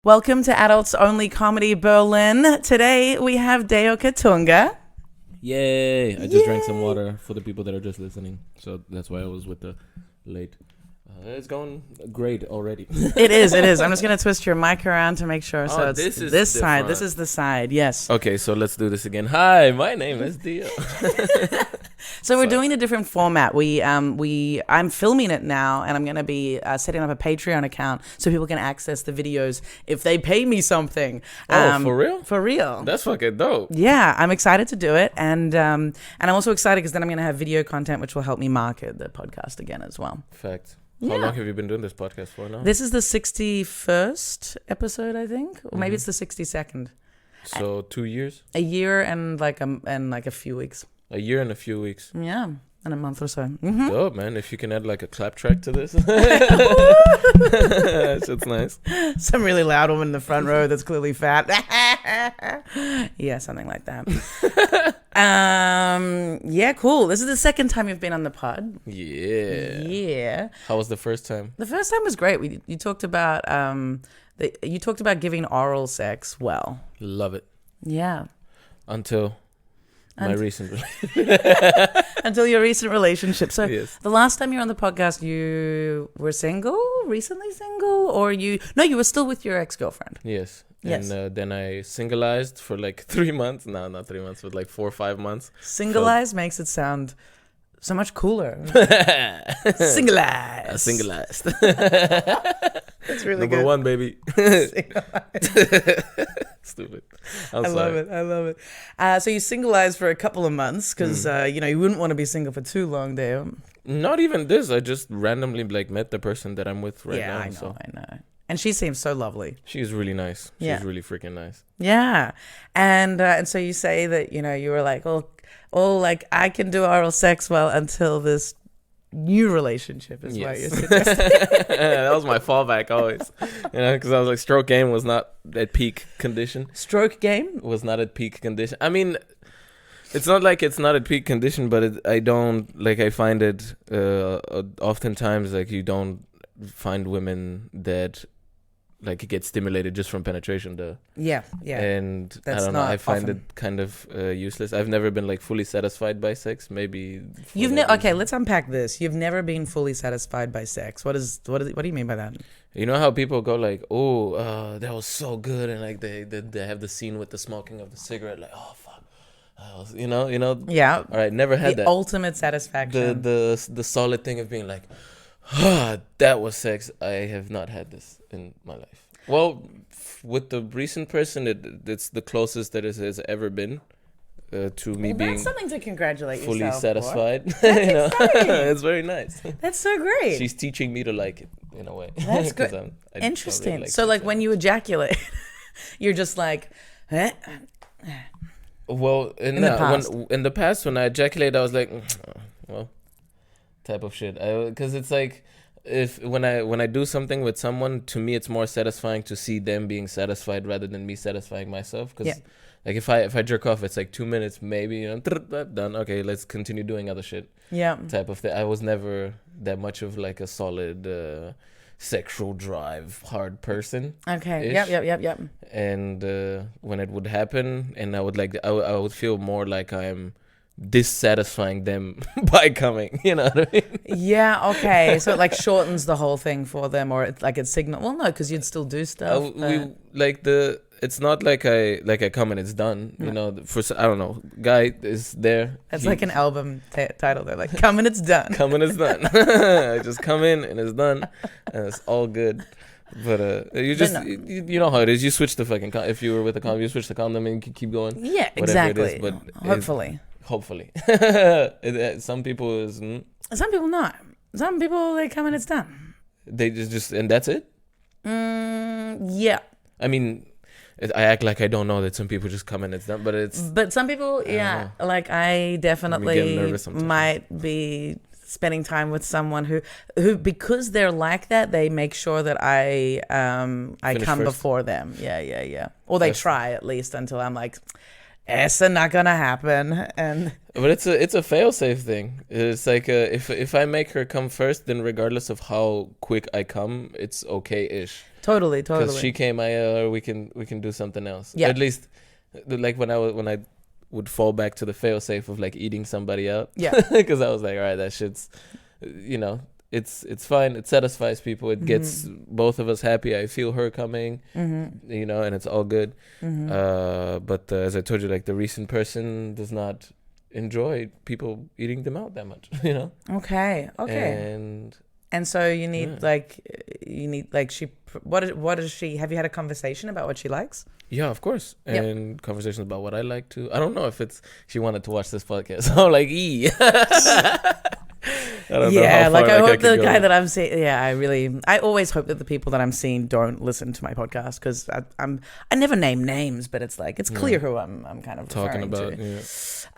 Welcome to Adults Only Comedy Berlin. Today we have Deo Katunga. Yay! I just drank some water for the people that are just listening. So that's why I was with the late. It's going great already. It is. I'm just going to twist your mic around to make sure. So it's this side. Front. This is the side. Yes. Okay, so let's do this again. Hi, my name is Deo. So we're doing a different format. I'm filming it now, and I'm going to be setting up a Patreon account so people can access the videos if they pay me something. For real? For real. That's fucking dope. Yeah, I'm excited to do it, and I'm also excited because then I'm going to have video content which will help me market the podcast again as well. Fact. How long have you been doing this podcast for now? This is the 61st episode, I think, or maybe it's the 62nd. So 2 years? A year and like a few weeks. A year and a few weeks. Yeah, and a month or so. Mm-hmm. Dope, man. If you can add like a clap track to this. It's nice. Some really loud woman in the front row that's clearly fat. Yeah, something like that. Yeah, cool. This is the second time you've been on the pod. Yeah. How was the first time? The first time was great. You talked about giving oral sex well. Love it. Yeah. Until my recent until your recent relationship. So yes. The last time you were on the podcast, you were recently single, or you were still with your ex-girlfriend. Yes. Yes. And then I singleized for like 3 months. No, not 3 months, but like 4 or 5 months. Singleized makes it sound so much cooler. Singleized. That's really Number good. one, baby. Stupid. I love it. So you singleized for a couple of months because you wouldn't want to be single for too long, Deo. Not even this. I just randomly met the person that I'm with right now. I know. And she seems so lovely. She's really nice. She's really freaking nice. Yeah. And so you say that, you were like, like I can do oral sex well until this new relationship is why you're suggesting. That was my fallback always. Because I was like, stroke game was not at peak condition. Stroke game? Was not at peak condition. I mean, it's not like it's not at peak condition, but I find it oftentimes like you don't find women that like get stimulated just from penetration though. Yeah. And that's I don't know, I find it kind of useless. I've never been like fully satisfied by sex. Maybe okay, let's unpack this. You've never been fully satisfied by sex. What do you mean by that? You know how people go like, that was so good, and like they have the scene with the smoking of the cigarette, like, oh fuck. You know. Yeah. All right, never had that. The ultimate satisfaction. The solid thing of being like, that was sex. I have not had this in my life. Well, with the recent person, it's the closest that it has ever been to me being something to congratulate fully yourself satisfied. That's exciting. It's very nice. That's so great. She's teaching me to like it in a way. That's good. Interesting. Really so like when you ejaculate, you're just like, eh? Well, in the past when I ejaculate, I was like, type of shit. Because it's like, when I do something with someone, to me it's more satisfying to see them being satisfied rather than me satisfying myself. Because like if I jerk off, it's like 2 minutes maybe, done. Okay, let's continue doing other shit. Yeah. Type of thing. I was never that much of like a solid sexual drive hard person. Okay. Yep. And when it would happen, and I would I would feel more like I'm dissatisfying them by coming, you know what I mean? Yeah, okay. So it like shortens the whole thing for them, or it's like it's signal. Well, no, because you'd still do stuff. It's not like I come and it's done. You know, I don't know. Guy is there. It's like an album title. They're like, come and it's done. Come and it's done. I just come in and it's done, and it's all good. But you know how it is. You switch the fucking if you were with a condom, you switch the condom and you keep going. Yeah, exactly. But hopefully. Some people is some people not. Some people they come and it's done. They just and that's it. Yeah. I mean, I act like I don't know that some people just come and it's done, but some people, like I definitely might be spending time with someone who because they're like that, they make sure that I come first before them. Yeah. Or they try at least until I'm like, it's not gonna happen. But it's a fail-safe thing. It's like if I make her come first, then regardless of how quick I come, it's okay-ish. Totally. Because she came, we can do something else. Yeah. At least, like when I would fall back to the fail-safe of like eating somebody out. Yeah. Because I was like, all right, that shit's, it's fine. It satisfies people. It gets both of us happy. I feel her coming, and it's all good. But as I told you, like the recent person does not enjoy people eating them out that much, Okay. And so you need what is she, have you had a conversation about what she likes? Yeah, of course. And conversations about what I like too. I don't know if she wanted to watch this podcast. So I'm like, I don't know how far, I hope the guy that I'm seeing. I always hope that the people that I'm seeing don't listen to my podcast, because I never name names, but it's like it's clear who I'm kind of talking about. To.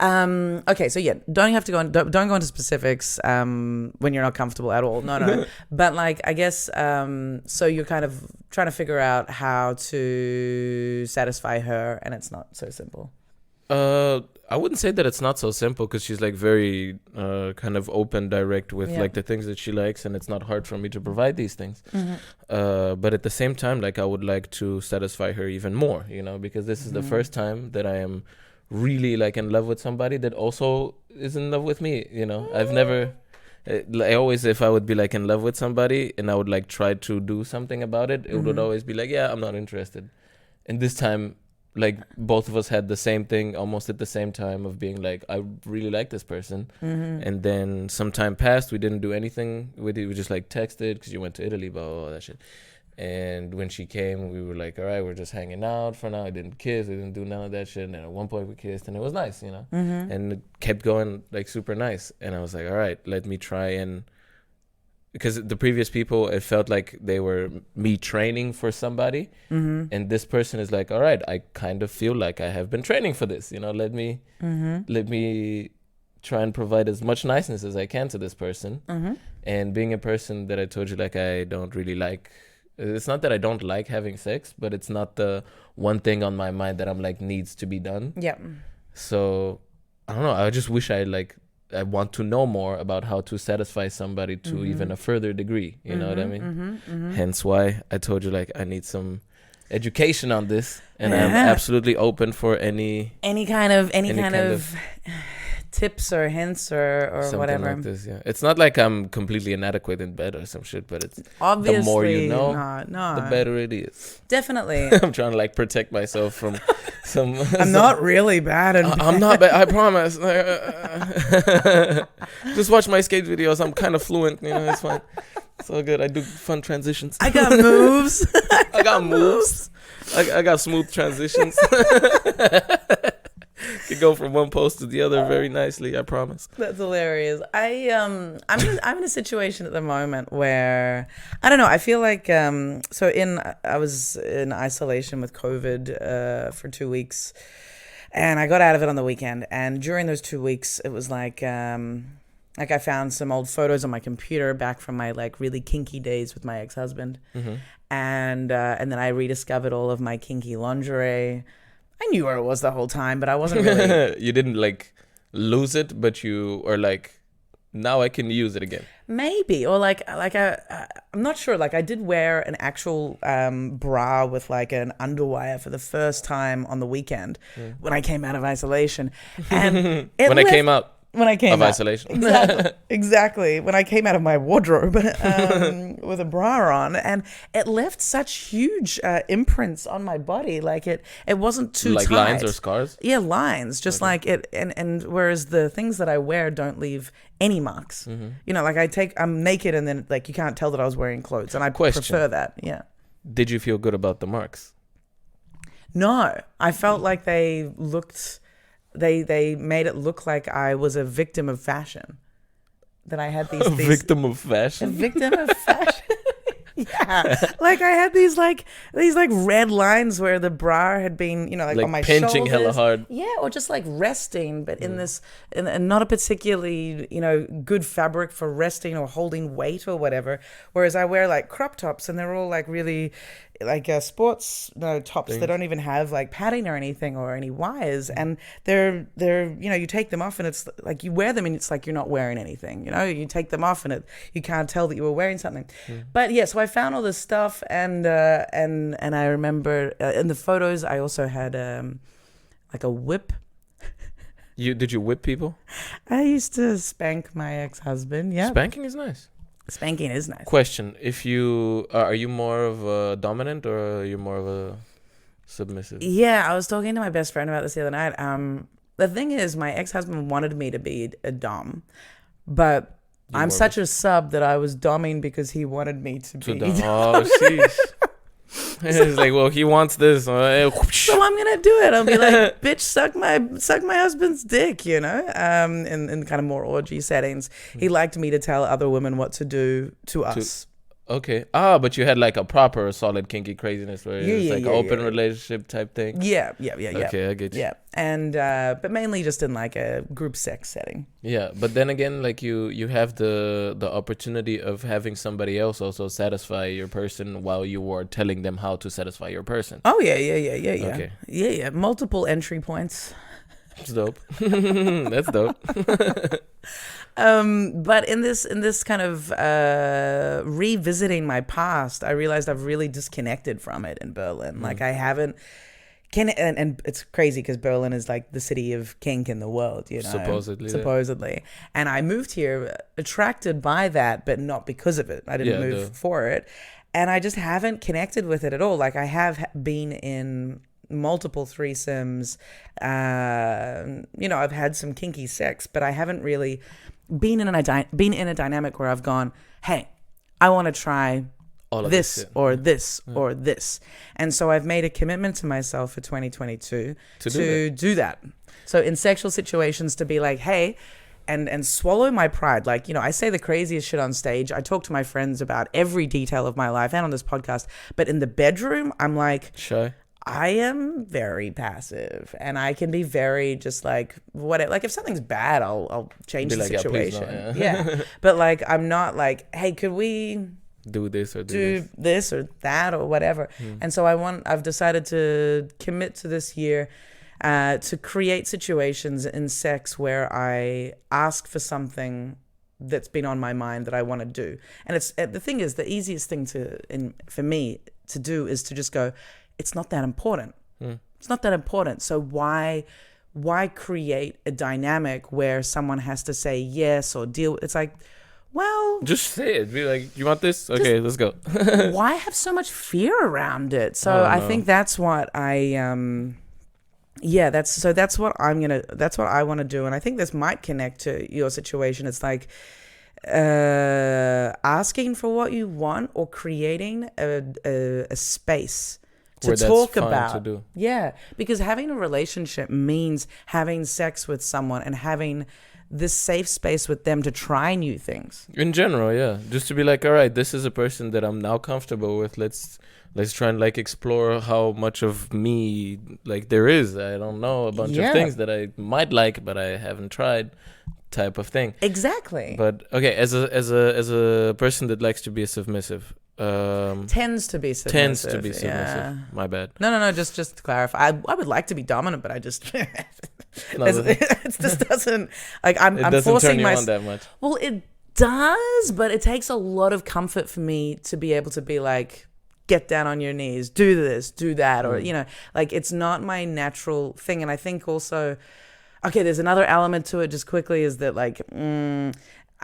Yeah. Okay, so don't have to don't go into specifics when you're not comfortable at all. No. But like, I guess so you're kind of trying to figure out how to satisfy her, and it's not so simple. I wouldn't say that it's not so simple, because she's like very kind of open, direct with like the things that she likes, and it's not hard for me to provide these things. But at the same time, like I would like to satisfy her even more, because this is the first time that I am really like in love with somebody that also is in love with me. I've never. I always, if I would be like in love with somebody and I would like try to do something about it, it would always be like, I'm not interested. And this time, like both of us had the same thing almost at the same time of being like, I really like this person. And then some time passed, we didn't do anything with it. We just like texted because you went to Italy, blah, blah, blah, that shit. And when she came, we were like, all right, we're just hanging out for now. I didn't kiss, we didn't do none of that shit. And then at one point we kissed and it was nice, and it kept going like super nice. And I was like, all right, let me try and, because the previous people, it felt like they were me training for somebody. And this person is like, all right, I kind of feel like I have been training for this, let me try and provide as much niceness as I can to this person. And being a person that I told you, like, I don't really like, it's not that I don't like having sex, but it's not the one thing on my mind that I'm like needs to be done. Yeah. So I don't know. I just wish I want to know more about how to satisfy somebody to even a further degree. You know what I mean? Hence why I told you, like, I need some education on this, and I'm absolutely open for any kind of tips or hints or something whatever. Like this, it's not like I'm completely inadequate in bed or some shit, but it's obviously the more you know, the better it is. Definitely. I'm trying to like protect myself from some. I'm not really bad at I'm not bad. I promise. Just watch my skate videos. I'm kind of fluent. It's fine. It's all good. I do fun transitions. I got moves. I got moves. I got smooth transitions. Could go from one post to the other very nicely, I promise. That's hilarious. I'm in a situation at the moment where I don't know. I feel like I was in isolation with COVID for 2 weeks, and I got out of it on the weekend. And during those 2 weeks, it was like I found some old photos on my computer back from my like really kinky days with my ex-husband, and then I rediscovered all of my kinky lingerie. I knew where it was the whole time, but I wasn't really. You didn't like lose it, but you are like, now I can use it again. Maybe, or I'm not sure. Like I did wear an actual bra with like an underwire for the first time on the weekend when I came out of isolation, and I came out. When I came of out. Isolation. Exactly. When I came out of my wardrobe with a bra on, and it left such huge imprints on my body. Like it wasn't too like tight. Lines or scars? Yeah, lines. Just like it, and whereas the things that I wear don't leave any marks. Like I'm naked and then like you can't tell that I was wearing clothes, and I prefer that. Yeah. Did you feel good about the marks? No, I felt like they looked. They made it look like I was a victim of fashion. That I had these victim of fashion. A victim of fashion. Yeah, like I had these red lines where the bra had been, like on my shoulders, pinching hella hard. Yeah, or just like resting, but in this, and not a particularly, good fabric for resting or holding weight or whatever. Whereas I wear like crop tops, and they're all like really sports tops Things. that don't even have like padding or anything or any wires, and they're you take them off and it's like you wear them and it's like you're not wearing anything. You take them off and you can't tell that you were wearing something. But yeah, so I found all this stuff and I remember in the photos I also had like a whip. Did you whip people? I used to spank my ex-husband. Yeah, spanking is nice. Spanking is nice. Question: if you are you more of a dominant or are you more of a submissive? Yeah, I was talking to my best friend about this the other night. The thing is, my ex-husband wanted me to be a dom, but I'm such a sub that I was domming because he wanted me to be. Oh, jeez. It's like, well, he wants this. So I'm gonna do it. I'll be like, bitch, suck my husband's dick, in kind of more orgy settings. He liked me to tell other women what to do to us. Okay. But you had like a proper solid kinky craziness where it's like open relationship type thing. Yeah. Okay, I get you. Yeah, and but mainly just in like a group sex setting. Yeah, but then again, like you have the opportunity of having somebody else also satisfy your person while you were telling them how to satisfy your person. Oh yeah. Okay. Yeah. Multiple entry points. That's dope. That's dope. But in this kind of revisiting my past, I realized I've really disconnected from it in Berlin. Like I haven't. And it's crazy because Berlin is like the city of kink in the world, Supposedly. And I moved here attracted by that, but not because of it. I didn't move for it. And I just haven't connected with it at all. Like I have been in multiple threesomes. I've had some kinky sex, but I haven't really been in a dynamic where I've gone, hey, I want to try this or this or this. And so I've made a commitment to myself for 2022 to do that. So in sexual situations to be like, hey, and swallow my pride. Like, I say the craziest shit on stage. I talk to my friends about every detail of my life and on this podcast. But in the bedroom, I'm like, shy. I am very passive and I can be very just like whatever. Like if something's bad, I'll change the situation. Yeah. But like, I'm not like, hey, could we do this or do this or that or whatever. And so I've decided to commit to this year to create situations in sex where I ask for something that's been on my mind that I want to do. And it's the thing is, the easiest thing for me to do is to just go, it's not that important. It's not that important. So why create a dynamic where someone has to say yes or deal? It's like, well, just say it. Be like, you want this? Okay, let's go. Why have so much fear around it? So I think that's what I that's what I want to do. And I think this might connect to your situation. It's like asking for what you want or creating a space to talk about. To do. Yeah, because having a relationship means having sex with someone and having this safe space with them to try new things. In general, yeah. Just to be like, all right, this is a person that I'm now comfortable with. Let's try and like explore how much of me like there is. I don't know a bunch of things that I might like, but I haven't tried, type of thing. Exactly. But okay, as a person that likes to be submissive, tends to be submissive. Yeah. My bad. No. Just to clarify, I would like to be dominant, but I just it just doesn't like I'm forcing turn you on that much. Well, it does, but it takes a lot of comfort for me to be able to be like, get down on your knees, do this, do that, or like it's not my natural thing. And I think also, okay, there's another element to it. Just quickly, is that like.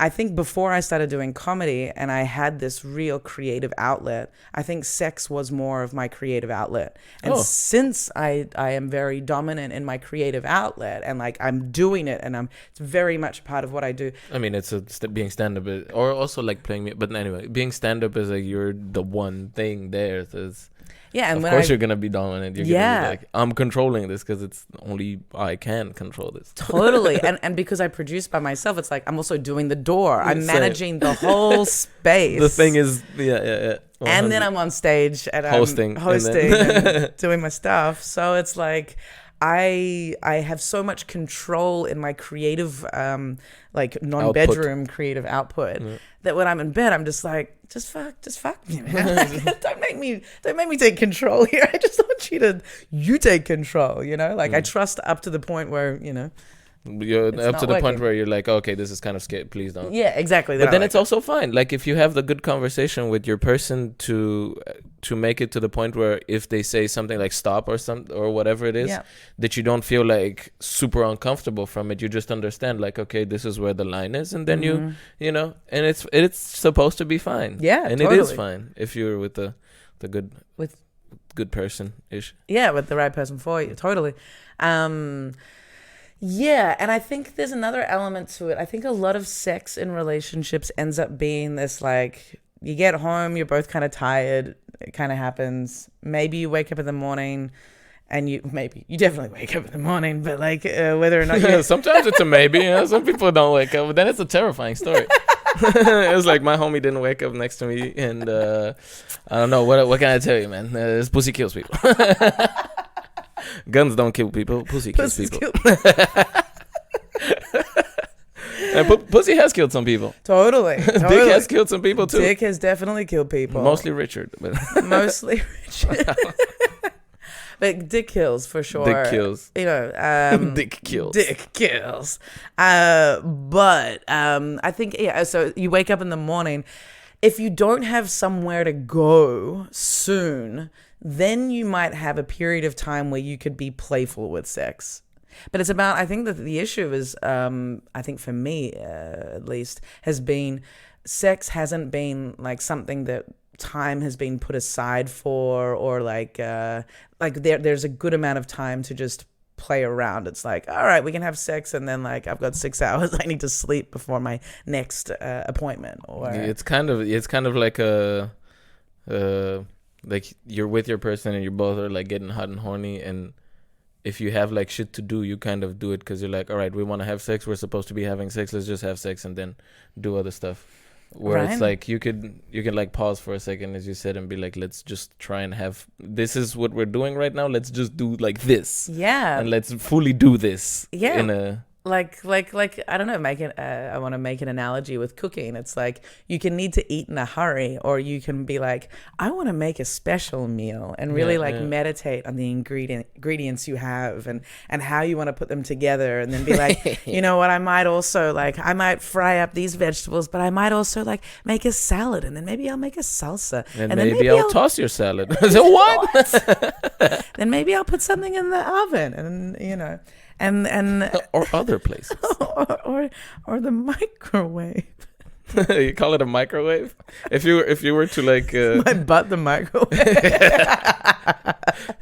I think before I started doing comedy and I had this real creative outlet, I think sex was more of my creative outlet. And since I am very dominant in my creative outlet and like I'm doing it and it's very much a part of what I do. I mean, it's being stand-up or also like playing, but anyway, being stand-up is like you're the one thing there. So yeah, and of course you're gonna be dominant. You're gonna be like, I'm controlling this because it's only I can control this. Totally, and because I produce by myself, it's like I'm also doing the door. I'm managing the whole space. The thing is, yeah. 100. And then I'm on stage and hosting and doing my stuff. So it's like I have so much control in my creative, like non-bedroom creative output that when I'm in bed, I'm just like, just fuck me, man. Don't make me take control here. I just want you take control, you know? Like I trust up to the point where, you know, you're up to the point where you're like, okay, this is kind of scary, please don't. Yeah, exactly. But then it's also fine. Like if you have the good conversation with your person to make it to the point where if they say something like stop or whatever it is, that you don't feel like super uncomfortable from it. You just understand like, okay, this is where the line is, and then you know, and it's supposed to be fine. Yeah, and totally. it is fine if you're with the good person ish. Yeah, with the right person for you. Totally. Yeah, and I think there's another element to it. I think a lot of sex in relationships ends up being this, like, you get home, you're both kind of tired, it kind of happens. Maybe you wake up in the morning, and you definitely wake up in the morning, but like whether or not you... Sometimes it's a maybe, you know? Some people don't wake up, but then it's a terrifying story. It was like my homie didn't wake up next to me, and I don't know, what can I tell you, man? This pussy kills people. Guns don't kill people. Pussy kills people. And pussy has killed some people. Totally. Dick has killed some people too. Dick has definitely killed people. Mostly Richard. But Mostly Richard. But dick kills for sure. Dick kills. You know, dick kills. Dick kills. But I think, yeah, so you wake up in the morning. If you don't have somewhere to go soon, then you might have a period of time where you could be playful with sex. But it's about, I think that the issue is, I think for me at least, has been sex hasn't been like something that time has been put aside for, or like there's a good amount of time to just play around. It's like, all right, we can have sex, and then like I've got 6 hours I need to sleep before my next appointment. Or it's kind of like a like you're with your person and you both are like getting hot and horny, and if you have like shit to do, you kind of do it because you're like, all right, we want to have sex, we're supposed to be having sex, let's just have sex and then do other stuff. Where It's like you can like pause for a second, as you said, and be like, let's just try and have, this is what we're doing right now, let's just do like this, and let's fully do this in a like I don't know, I want to make an analogy with cooking. It's like you can need to eat in a hurry, or you can be like, I want to make a special meal and really meditate on the ingredients you have and how you want to put them together, and then be like, you know what, I might fry up these vegetables, but I might also like make a salad, and then maybe I'll make a salsa, and then maybe I'll toss your salad. So what? Then maybe I'll put something in the oven, and you know. And or other places, or the microwave. You call it a microwave? If you were to like my butt, the microwave.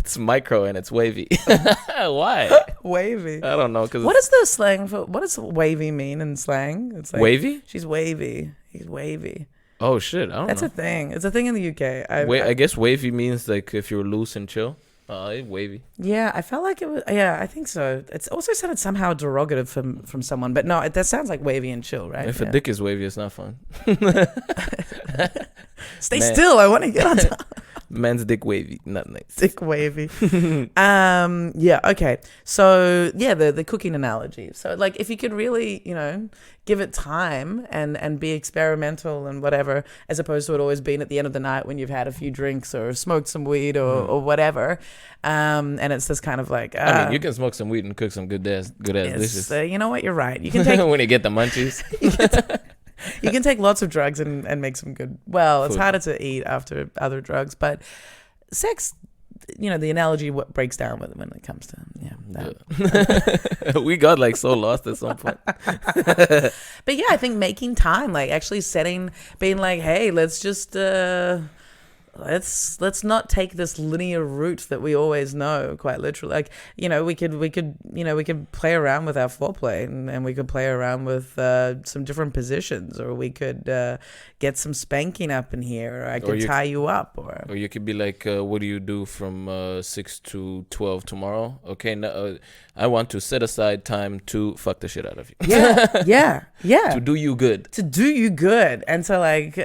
It's micro and it's wavy. Why wavy? I don't know. What is the slang for? What does wavy mean in slang? It's like wavy. She's wavy. He's wavy. Oh shit! I don't know. That's a thing. It's a thing in the UK. I guess wavy means like if you're loose and chill. Wavy. Yeah, I felt like it was. Yeah, I think so. It's also sounded somehow derogative from someone, but no, that sounds like wavy and chill, right? If a dick is wavy, it's not fun. Stay still. I want to get on top. Man's dick wavy, not nice. Dick wavy. Yeah. Okay. So yeah, the cooking analogy. So like, if you could really, you know, give it time and be experimental and whatever, as opposed to it always being at the end of the night when you've had a few drinks or smoked some weed or whatever. And it's this kind of like. I mean, you can smoke some weed and cook some good ass dishes. You know what? You're right. You can take when you get the munchies. You can take lots of drugs and make some good. Well, it's food. harder to eat after other drugs, but sex, you know, the analogy what breaks down with it when it comes to that. We got like so lost at some point. But yeah, I think making time, like actually being like, hey, let's just let's not take this linear route that we always know, quite literally. Like, you know, we could play around with our foreplay and we could play around with some different positions, or we could get some spanking up in here, or I could tie you up, or you could be like, what do you do from 6 to 12 tomorrow? Okay, no, I want to set aside time to fuck the shit out of you. Yeah. To do you good. And so like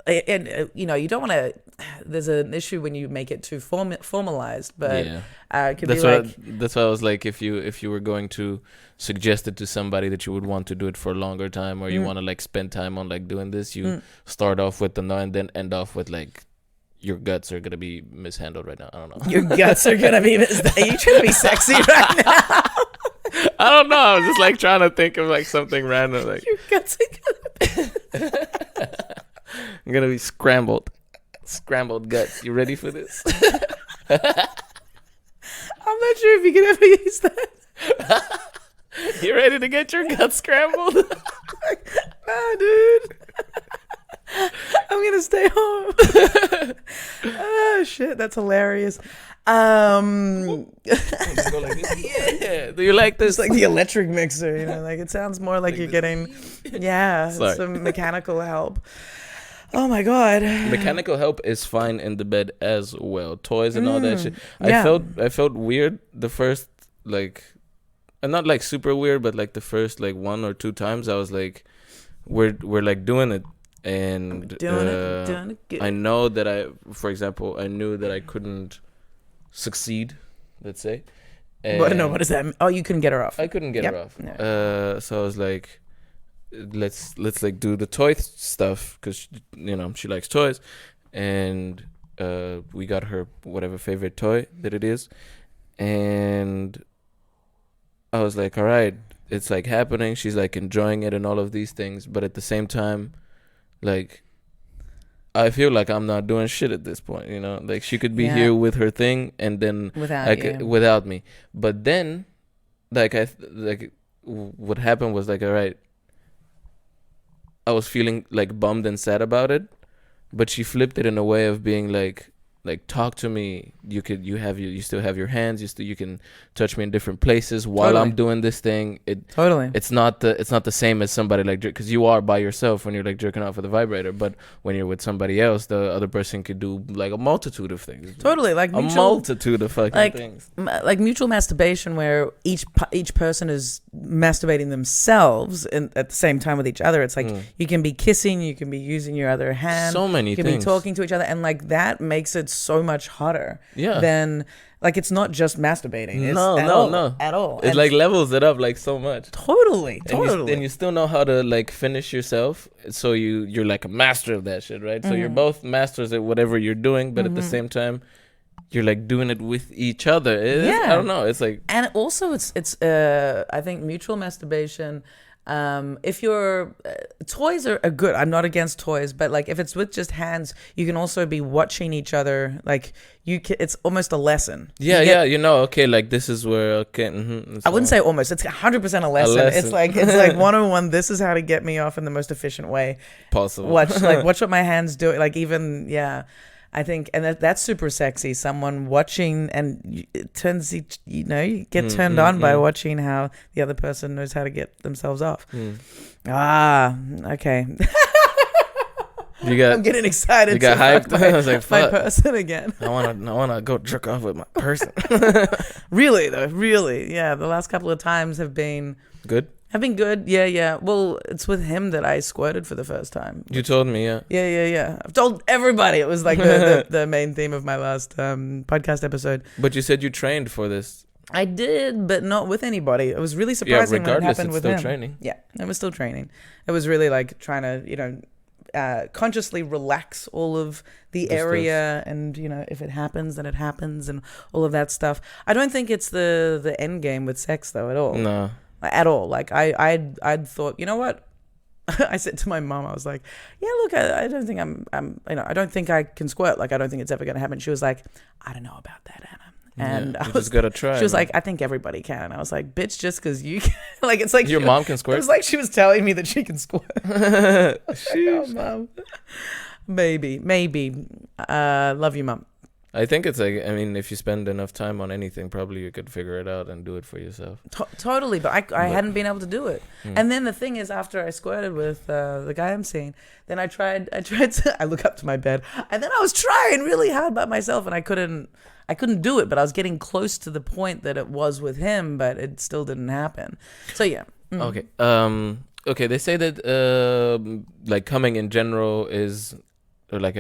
and you don't want to. There's an issue when you make it too formalized, but it could that's why I was like, if you were going to suggest it to somebody that you would want to do it for a longer time, or you want to like spend time on like doing this, you start off with the no and then end off with like, your guts are gonna be mishandled right now. I don't know. Your guts are gonna be. Are you trying to be sexy right now? I don't know. I was just like trying to think of like something random. Like, your guts are gonna be. I'm gonna be scrambled guts. You ready for this? I'm not sure if you can ever use that. You ready to get your guts scrambled? Nah, dude. I'm gonna stay home. Oh shit, that's hilarious. Just go like this. Yeah. Do you like this? It's like the electric mixer, like it sounds more like you're getting some mechanical help. Oh my god. Mechanical help is fine in the bed as well. Toys and all that shit. I felt weird the first and not like super weird, but like the first like 1 or 2 times I was like, we're like doing it. And doing it good. I know that for example, I knew that I couldn't succeed, let's say. But no, what does that mean? Oh, you couldn't get her off. I couldn't get her off. No. So I was like, let's like do the toy stuff, because she likes toys, and we got her whatever favorite toy that it is, and I was like, all right, it's like happening. She's like enjoying it and all of these things, but at the same time, like, I feel like I'm not doing shit at this point, like she could be here with her thing and then without me. But then what happened was like, all right, I was feeling like bummed and sad about it, but she flipped it in a way of being like talk to me. You still have your hands. You can touch me in different places while I'm doing this thing. It's not the same as somebody like, because you are by yourself when you're like jerking off with a vibrator, but when you're with somebody else, the other person could do like a multitude of things. Like a multitude of fucking things. Like mutual masturbation, where each person is masturbating themselves at the same time with each other. It's like you can be kissing, you can be using your other hand, so many you can things. be talking to each other, and like that makes it so much hotter than like, it's not just masturbating. It's no at all. It like levels it up like so much. Totally. And you still know how to like finish yourself, so you're like a master of that shit, right? So you're both masters at whatever you're doing, but at the same time you're like doing it with each other. I don't know, it's like, and also it's I think mutual masturbation, if your toys are good, I'm not against toys, but like if it's with just hands, you can also be watching each other. Like it's almost a lesson. Okay, like this is where I wouldn't say almost. It's 100% a lesson. It's like 101. This is how to get me off in the most efficient way possible. Watch what my hands do. Like even I think, and that's super sexy. Someone watching, and it turns, you get turned on by watching how the other person knows how to get themselves off. Okay. I'm getting excited. You got hyped. I was like, my person again. I wanna go jerk off with my person. Really though, really, yeah. The last couple of times have been good. Have been good, yeah. Well, it's with him that I squirted for the first time. You told me, yeah. Yeah. I've told everybody. It was like the main theme of my last podcast episode. But you said you trained for this. I did, but not with anybody. It was really surprising when it happened with him. It's still training. Yeah, it was still training. It was really like trying to, consciously relax all of the area, and if it happens, then it happens, and all of that stuff. I don't think it's the end game with sex though at all. No. At all. Like I'd thought, you know what? I said to my mom, I was like, yeah, look, I don't think I don't think I can squirt. Like, I don't think it's ever going to happen. She was like, I don't know about that, Anna. And I was just gotta try. She was like, I think everybody can. And I was like, bitch, just because you can. Like, it's like your mom can squirt. It was like she was telling me that she can squirt. Oh, mom. Maybe. Love you, mom. I think it's like, if you spend enough time on anything, probably you could figure it out and do it for yourself. Totally, but I hadn't been able to do it. And then the thing is, after I squirted with the guy I'm seeing, then I tried to, I look up to my bed, and then I was trying really hard by myself, and I couldn't do it, but I was getting close to the point that it was with him, but it still didn't happen. So yeah. Okay. Okay, they say that like cumming in general is or like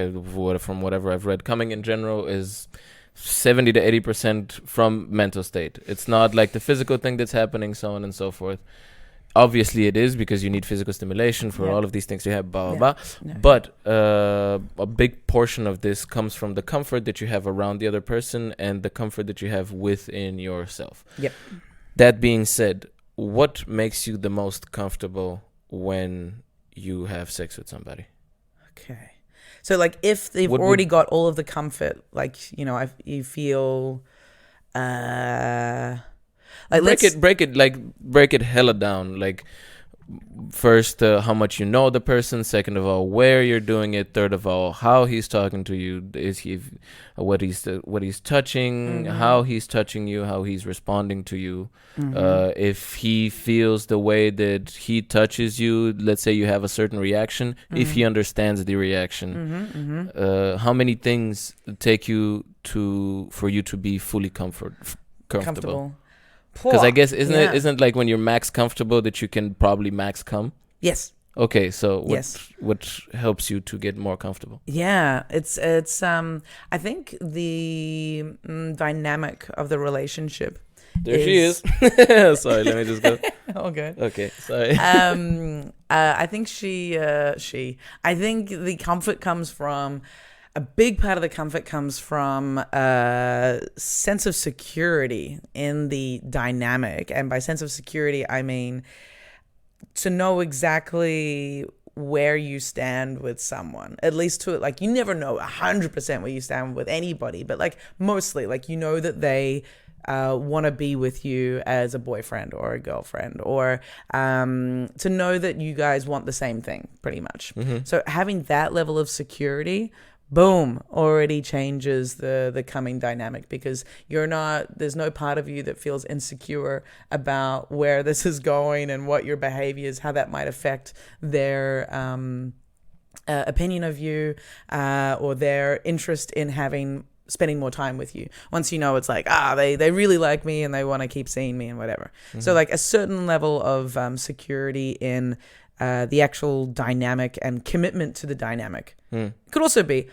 from whatever I've read, coming in general is 70 to 80% from mental state. It's not like the physical thing that's happening, so on and so forth. Obviously it is, because you need physical stimulation for all of these things you have, blah, blah, blah. But a big portion of this comes from the comfort that you have around the other person and the comfort that you have within yourself. Yep. That being said, what makes you the most comfortable when you have sex with somebody? Okay. So, like, if they've already got all of the comfort, like, you know, you feel, like, break it hella down. Like, first, how much you know the person. Second of all, where you're doing it. Third of all, how he's talking to you. Is he, what he's touching, how he's touching you, how he's responding to you. If he feels the way that he touches you, let's say you have a certain reaction, if he understands the reaction, how many things take you for you to be fully comfortable? Because I guess isn't like when you're max comfortable that you can probably max come? Yes. Okay, so what helps you to get more comfortable? Yeah, it's I think the dynamic of the relationship. There she is. Sorry, let me just go. Oh, good. Okay, sorry. I think I think the comfort comes from, a big part of the comfort comes from a sense of security in the dynamic. And by sense of security, I mean to know exactly where you stand with someone. At least to it, like, you never know 100% where you stand with anybody, but like mostly, like, you know that they want to be with you as a boyfriend or a girlfriend, or to know that you guys want the same thing, pretty much. So having that level of security, boom, already changes the coming dynamic, because there's no part of you that feels insecure about where this is going and what your behavior is, how that might affect their opinion of you, or their interest in spending more time with you. Once you know it's like, they really like me and they want to keep seeing me and whatever. So like a certain level of security in the actual dynamic and commitment to the dynamic. Could also be,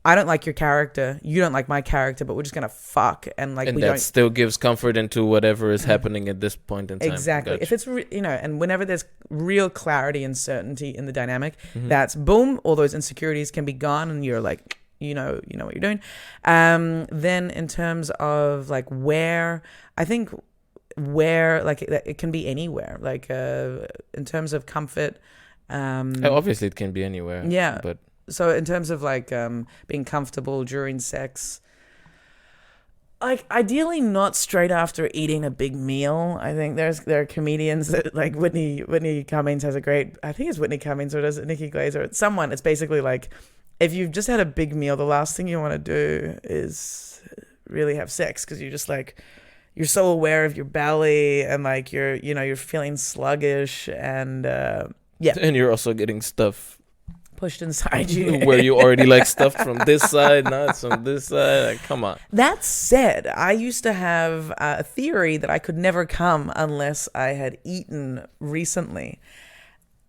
I don't like your character, you don't like my character, but we're just gonna fuck, and like, and that still gives comfort into whatever is happening at this point in time. Exactly. Gotcha. If it's and whenever there's real clarity and certainty in the dynamic, that's boom, all those insecurities can be gone, and you're like, you know what you're doing. Then in terms of like where like it can be anywhere, like in terms of comfort, obviously it can be anywhere, but so in terms of like being comfortable during sex, like ideally not straight after eating a big meal. I think there are comedians that, like Whitney Cummings has a great, I think it's Whitney Cummings, or does it Nikki Glaser, it's someone. It's basically like, if you've just had a big meal, the last thing you want to do is really have sex, because you're just like, you're so aware of your belly, and like you're feeling sluggish, and and you're also getting stuff pushed inside you where you already like stuff from this side, now it's from this side. Like, come on. That said, I used to have a theory that I could never come unless I had eaten recently,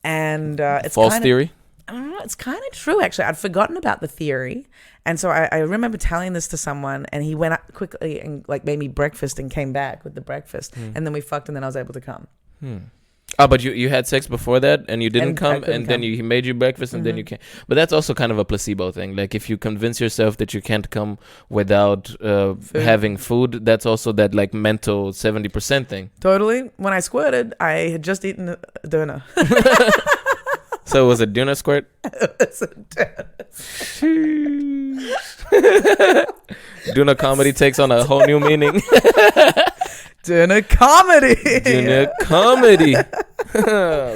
and it's false theory. I don't know, it's kind of true, actually. I'd forgotten about the theory. And so I remember telling this to someone, and he went out quickly and like made me breakfast and came back with the breakfast. And then we fucked, and then I was able to come. Oh, but you had sex before that and you didn't come, and then he made you breakfast and then you came. But that's also kind of a placebo thing. Like, if you convince yourself that you can't come without having food, that's also that like mental 70% thing. Totally. When I squirted, I had just eaten a doner. So it was a doner squirt? It was a doner. Doner comedy takes on a whole new meaning. Doner comedy. Doner comedy.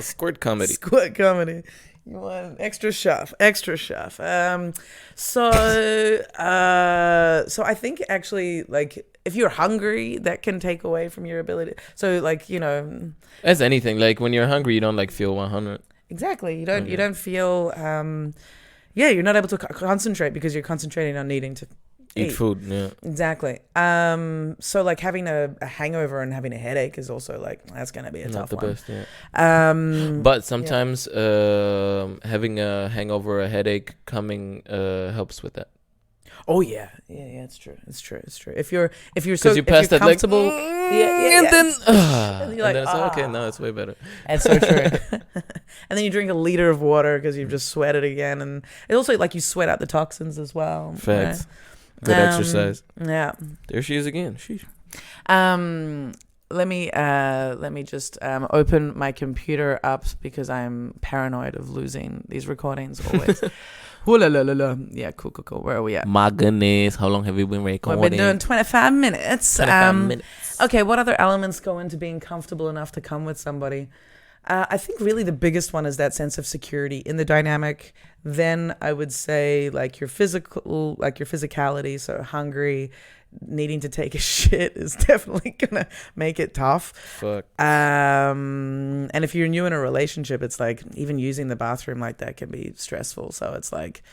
Squirt comedy. Squirt comedy. You want extra chef. So I think actually, like, if you're hungry, that can take away from your ability. So like, as anything, like when you're hungry, you don't like feel 100. Exactly. You don't feel, you're not able to concentrate because you're concentrating on needing to Eat food, yeah. Exactly. So like having a hangover and having a headache is also like, that's going to be a tough one. Not the best, yeah. But sometimes having a hangover, a headache, cumming helps with that. Oh yeah, it's true. If you're comfortable, and then it's okay. No, it's way better. That's so true. And then you drink a liter of water because you've just sweated again, and it also like you sweat out the toxins as well. Facts. Right? Good exercise. Yeah. There she is again. Sheesh. Let me just open my computer up because I'm paranoid of losing these recordings always. Ooh, la, la, la, la. Yeah, cool. Where are we at? My goodness, how long have we been recording? We've been doing 25 minutes. 25 minutes. Okay, what other elements go into being comfortable enough to come with somebody? I think really the biggest one is that sense of security in the dynamic. Then I would say like your physicality, so hungry, needing to take a shit is definitely gonna make it tough. Fuck. And if you're new in a relationship, it's like even using the bathroom like that can be stressful. So it's like,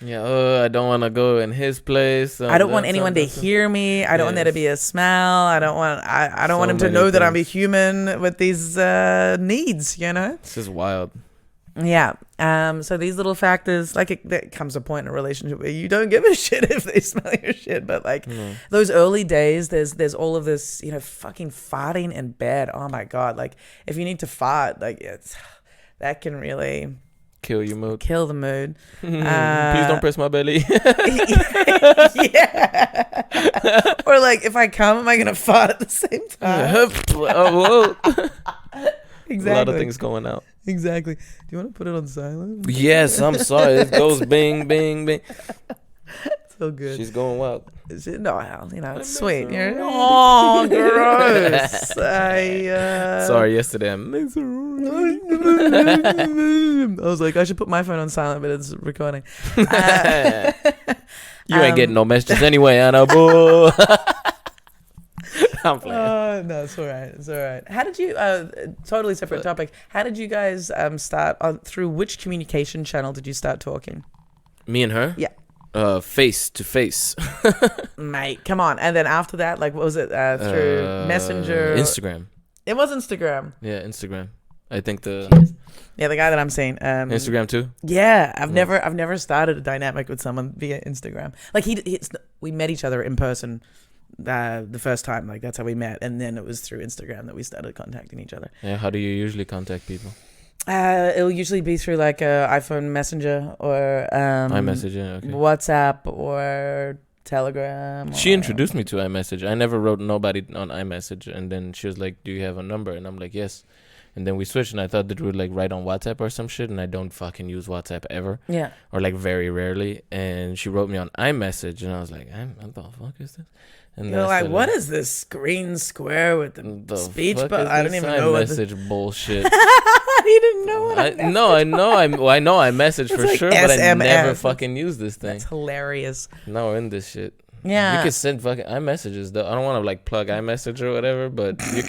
I don't want to go in his place. I don't want anyone to hear me. I don't want there to be a smell. I don't want him to know that I'm a human with these needs, you know? This is wild. Yeah. So these little factors, like there comes a point in a relationship where you don't give a shit if they smell your shit. But like those early days, there's all of this, fucking farting in bed. Oh my God. Like if you need to fart, like that can really kill the mood. Please don't press my belly. Yeah. Or like if I come, am I gonna fart at the same time? Whoa. Exactly. A lot of things going out. Exactly. Do you want to put it on silent? Yes, I'm sorry. It goes bing, bing, bing. So good. She's going wild. No, it's sweet. Oh, gross. Sorry, yesterday I was like, I should put my phone on silent, but it's recording. You ain't getting no messages anyway, Anna. Boo. I'm playing. No, it's all right. How did you, totally separate topic, how did you guys start, through which communication channel did you start talking? Me and her? Yeah. Face to face. Mate, come on. And then after that, like, what was it, through Messenger? Instagram. It was Instagram. Yeah, Instagram. I think the guy that I'm seeing. Instagram too? Yeah, I've never started a dynamic with someone via Instagram. Like we met each other in person the first time, like that's how we met, and then it was through Instagram that we started contacting each other. Yeah, how do you usually contact people? It'll usually be through like a iPhone Messenger or iMessage, yeah, okay. WhatsApp or Telegram. She introduced me to iMessage. I never wrote nobody on iMessage, and then she was like, "Do you have a number?" And I'm like, "Yes." And then we switched, and I thought that we would like write on WhatsApp or some shit, and I don't fucking use WhatsApp ever. Yeah. Or like very rarely. And she wrote me on iMessage, and I was like, "What the fuck is this?" And you're like, what is this green square with the speech? But I don't even know what message bullshit. You didn't know what I know. I know iMessage for like sure, SMS. But I never fucking use this thing. That's hilarious. Now we're in this shit. Yeah. You can send fucking iMessages though. I don't want to like plug iMessage or whatever, but you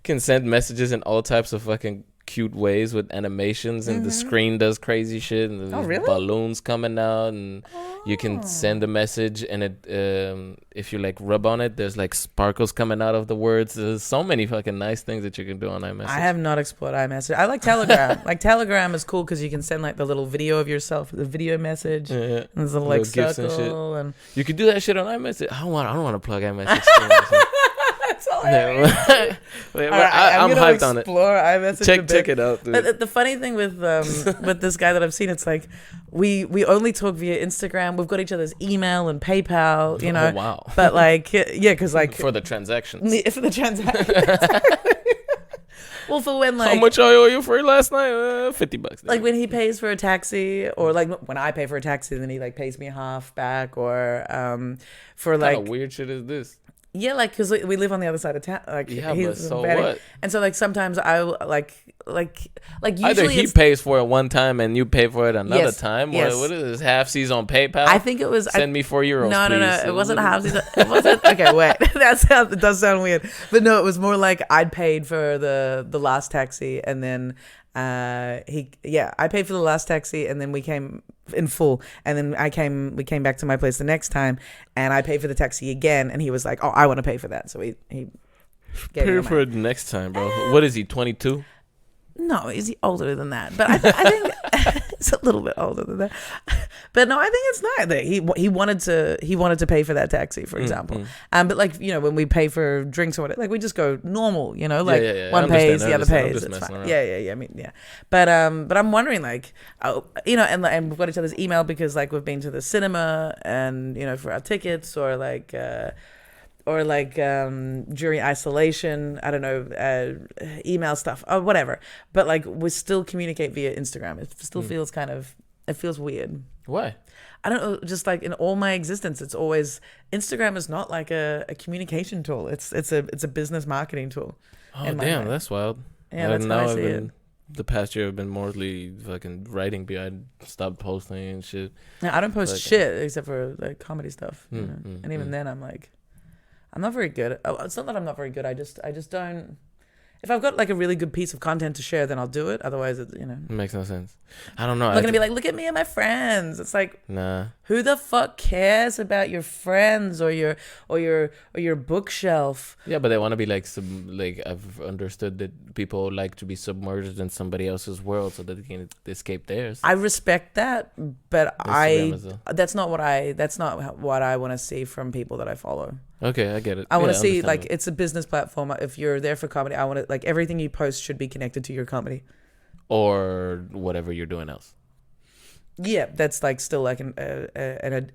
can send messages in all types of fucking cute ways with animations, and the screen does crazy shit, and there's balloons coming out, and you can send a message, and it if you like rub on it, there's like sparkles coming out of the words. There's so many fucking nice things that you can do on iMessage. I have not explored iMessage. I like Telegram. Like Telegram is cool because you can send like the little video of yourself, the video message. Yeah. And there's a like circle and you could do that shit on iMessage. I don't want to plug iMessage. That's hilarious. I'm hyped on it. iMessage. Check it out, dude. But the funny thing with this guy that I've seen, it's like we only talk via Instagram. We've got each other's email and PayPal, you know. Oh, wow. But like, yeah, because like for the transactions. For the transactions. Well, for when like how much I owe you for last night? $50. Like when he pays for a taxi, or like when I pay for a taxi, then he like pays me half back, or for like. What kind of weird shit is this? Yeah, like because we live on the other side of town. Like, yeah, but so what? And so like sometimes I like usually either he pays for it one time and you pay for it another time. Yes. What is this? Halfsies on PayPal? I think it was send me €4. No, please. It wasn't halfsies. It wasn't. Okay, wait. It does sound weird, but no, it was more like I'd paid for the last taxi, and then I paid for the last taxi, and then we came in full, and then we came back to my place the next time, and I paid for the taxi again, and he was like, oh, I want to pay for that, so he pay for it next time, bro. What is he, 22? No, is he older than that? But I think it's a little bit older than that. But no, I think it's not that he wanted to pay for that taxi, for example. But like, you know, when we pay for drinks or whatever, like we just go normal, you know, like one pays, the other pays. It's fine. Yeah. I mean, yeah. But I'm wondering, like, you know, and we've got each other's email because like we've been to the cinema and, you know, for our tickets or like during isolation, I don't know, email stuff or whatever. But like we still communicate via Instagram. It still feels it feels weird. Why? I don't know. Just like in all my existence, it's always Instagram is not like a communication tool. It's a business marketing tool. Oh damn, that's wild. Yeah, that's how I see it. The past year I've been mostly fucking writing behind, stopped posting and shit. Yeah, I don't post shit except for like comedy stuff. You know? And even then I'm like, I'm not very good. It's not that I'm not very good. I just don't. If I've got like a really good piece of content to share, then I'll do it. Otherwise, it makes no sense. I don't know. I'm not gonna be like, look at me and my friends. It's like, nah. Who the fuck cares about your friends or your bookshelf? Yeah, but they want to be like I've understood that people like to be submerged in somebody else's world so that they can escape theirs. I respect that, but that's not what I want to see from people that I follow. Okay, I get it. I want to see like it's a business platform. If you're there for comedy, I want to like everything you post should be connected to your comedy or whatever you're doing else. Yeah, that's like still like an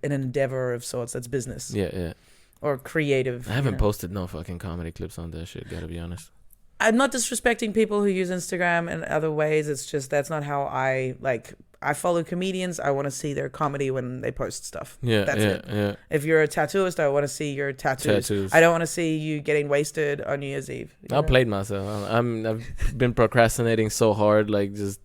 endeavor of sorts. That's business. Yeah. Or creative. I haven't posted no fucking comedy clips on that shit. Gotta be honest. I'm not disrespecting people who use Instagram and other ways. It's just that's not how I like. I follow comedians. I want to see their comedy when they post stuff. Yeah, that's it. Yeah. If you're a tattooist, I want to see your tattoos. I don't want to see you getting wasted on New Year's Eve. I played myself. I've been procrastinating so hard, like just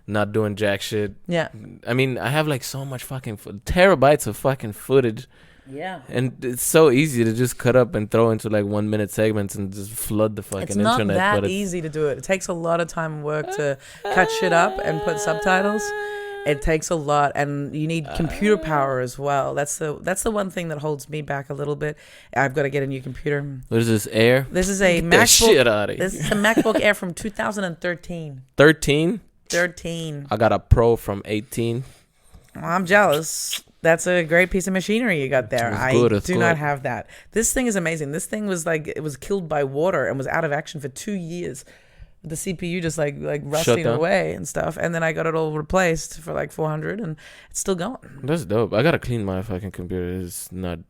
not doing jack shit. Yeah. I mean, I have like so much fucking terabytes of fucking footage. Yeah. And it's so easy to just cut up and throw into like 1 minute segments and just flood the fucking internet. It's not that easy to do it. It takes a lot of time and work to cut shit up and put subtitles. It takes a lot, and you need computer power as well. That's the one thing that holds me back a little bit. I've got to get a new computer. What is this, Air? This is a MacBook. Shit out of here. This is a MacBook Air from 2013. 13. I got a Pro from 18. Well, I'm jealous. That's a great piece of machinery you got there. I do not have that. This thing is amazing. This thing was like, it was killed by water and was out of action for 2 years. The CPU just like rusting away and stuff, and then I got it all replaced for like $400, and it's still going. That's dope. I gotta clean my fucking computer. It's not.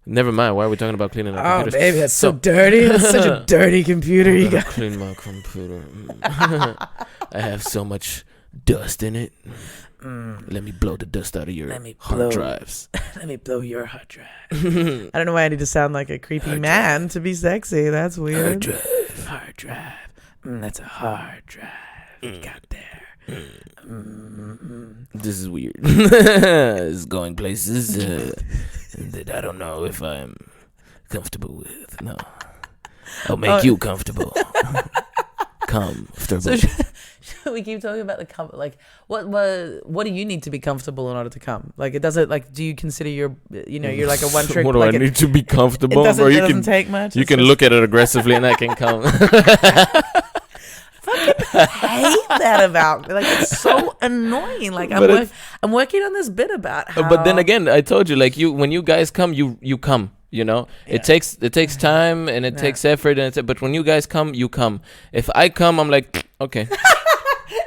Never mind. Why are we talking about cleaning our computers? Oh, baby, that's so dirty. That's such a dirty computer you got. Clean my computer. I have so much dust in it. Let me blow the dust out of your hard drives. Let me blow your hard drive. I don't know why I need to sound like a creepy man to be sexy. That's weird. Hard drive. That's a hard drive you got there. This is weird. It's going places that I don't know if I'm comfortable with. No, I'll make you comfortable. Comfortable. So we keep talking about the comfort. Like, what do you need to be comfortable in order to come? Like, it doesn't. Like, do you consider you're like a one trick? What do I need to be comfortable? It doesn't take much. You can look at it aggressively, and I can come. I hate that about me. Like, it's so annoying. Like, I'm working on this bit about how. But then again, I told you, like, when you guys come, you come. You know, it takes time and it takes effort, but when you guys come, you come. If I come, I'm like, okay.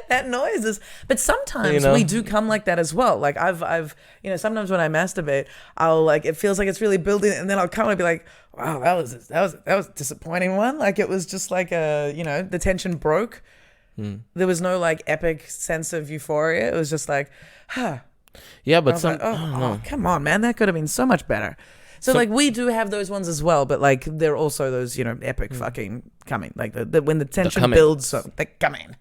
That noise is, but sometimes we do come like that as well. Like I've sometimes when I masturbate, I'll like, it feels like it's really building, and then I'll come and be like, wow, that was a disappointing one. Like it was just like the tension broke. There was no like epic sense of euphoria. It was just like, yeah, but come on, man, that could have been so much better. So like we do have those ones as well, but like they're also those epic fucking coming, like the when the tension builds, so they come in.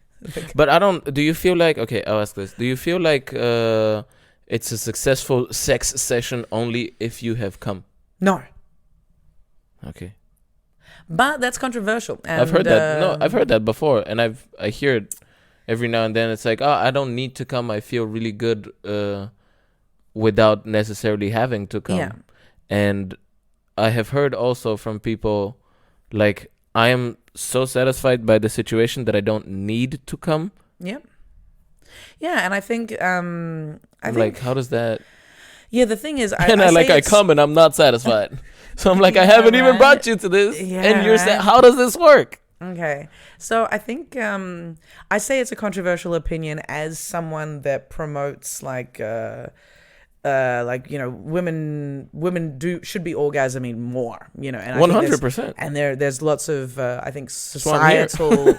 But I don't. Do you feel like? Okay, I'll ask this. Do you feel like it's a successful sex session only if you have come? No. Okay. But that's controversial. And, I've heard that. No, I've heard that before, and I hear it every now and then it's like, oh, I don't need to come. I feel really good without necessarily having to come. Yeah. And I have heard also from people, like, I am so satisfied by the situation that I don't need to come. Yeah. Yeah, and I think like, how does that? Yeah, the thing is, I come and I'm not satisfied. So I'm like, I haven't even brought you to this, and you're saying, how does this work? Okay, so I think I say it's a controversial opinion as someone that promotes like women should be orgasming more, and 100%. And there's lots of I think societal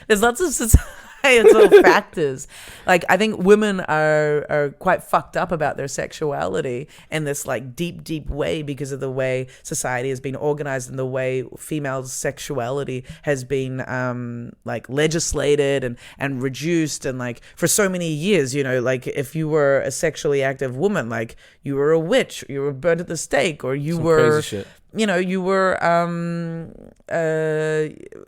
there's lots of societal factors. Like, I think women are quite fucked up about their sexuality in this like deep way because of the way society has been organized and the way female sexuality has been like legislated and reduced, and like for so many years, like if you were a sexually active woman, like you were a witch, you were burnt at the stake, or you were crazy shit. You were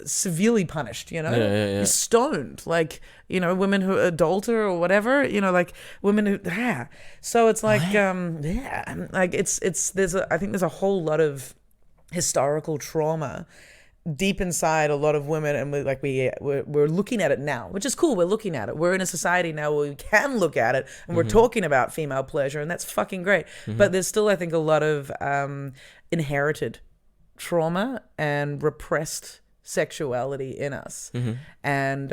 severely punished, You're stoned, like, women who adulter or whatever, like women who, so it's like, like I think there's a whole lot of historical trauma deep inside a lot of women, and we're looking at it now, which is cool. We're looking at it. We're in a society now where we can look at it, and we're talking about female pleasure, and that's fucking great. But there's still, I think, a lot of inherited trauma and repressed sexuality in us, and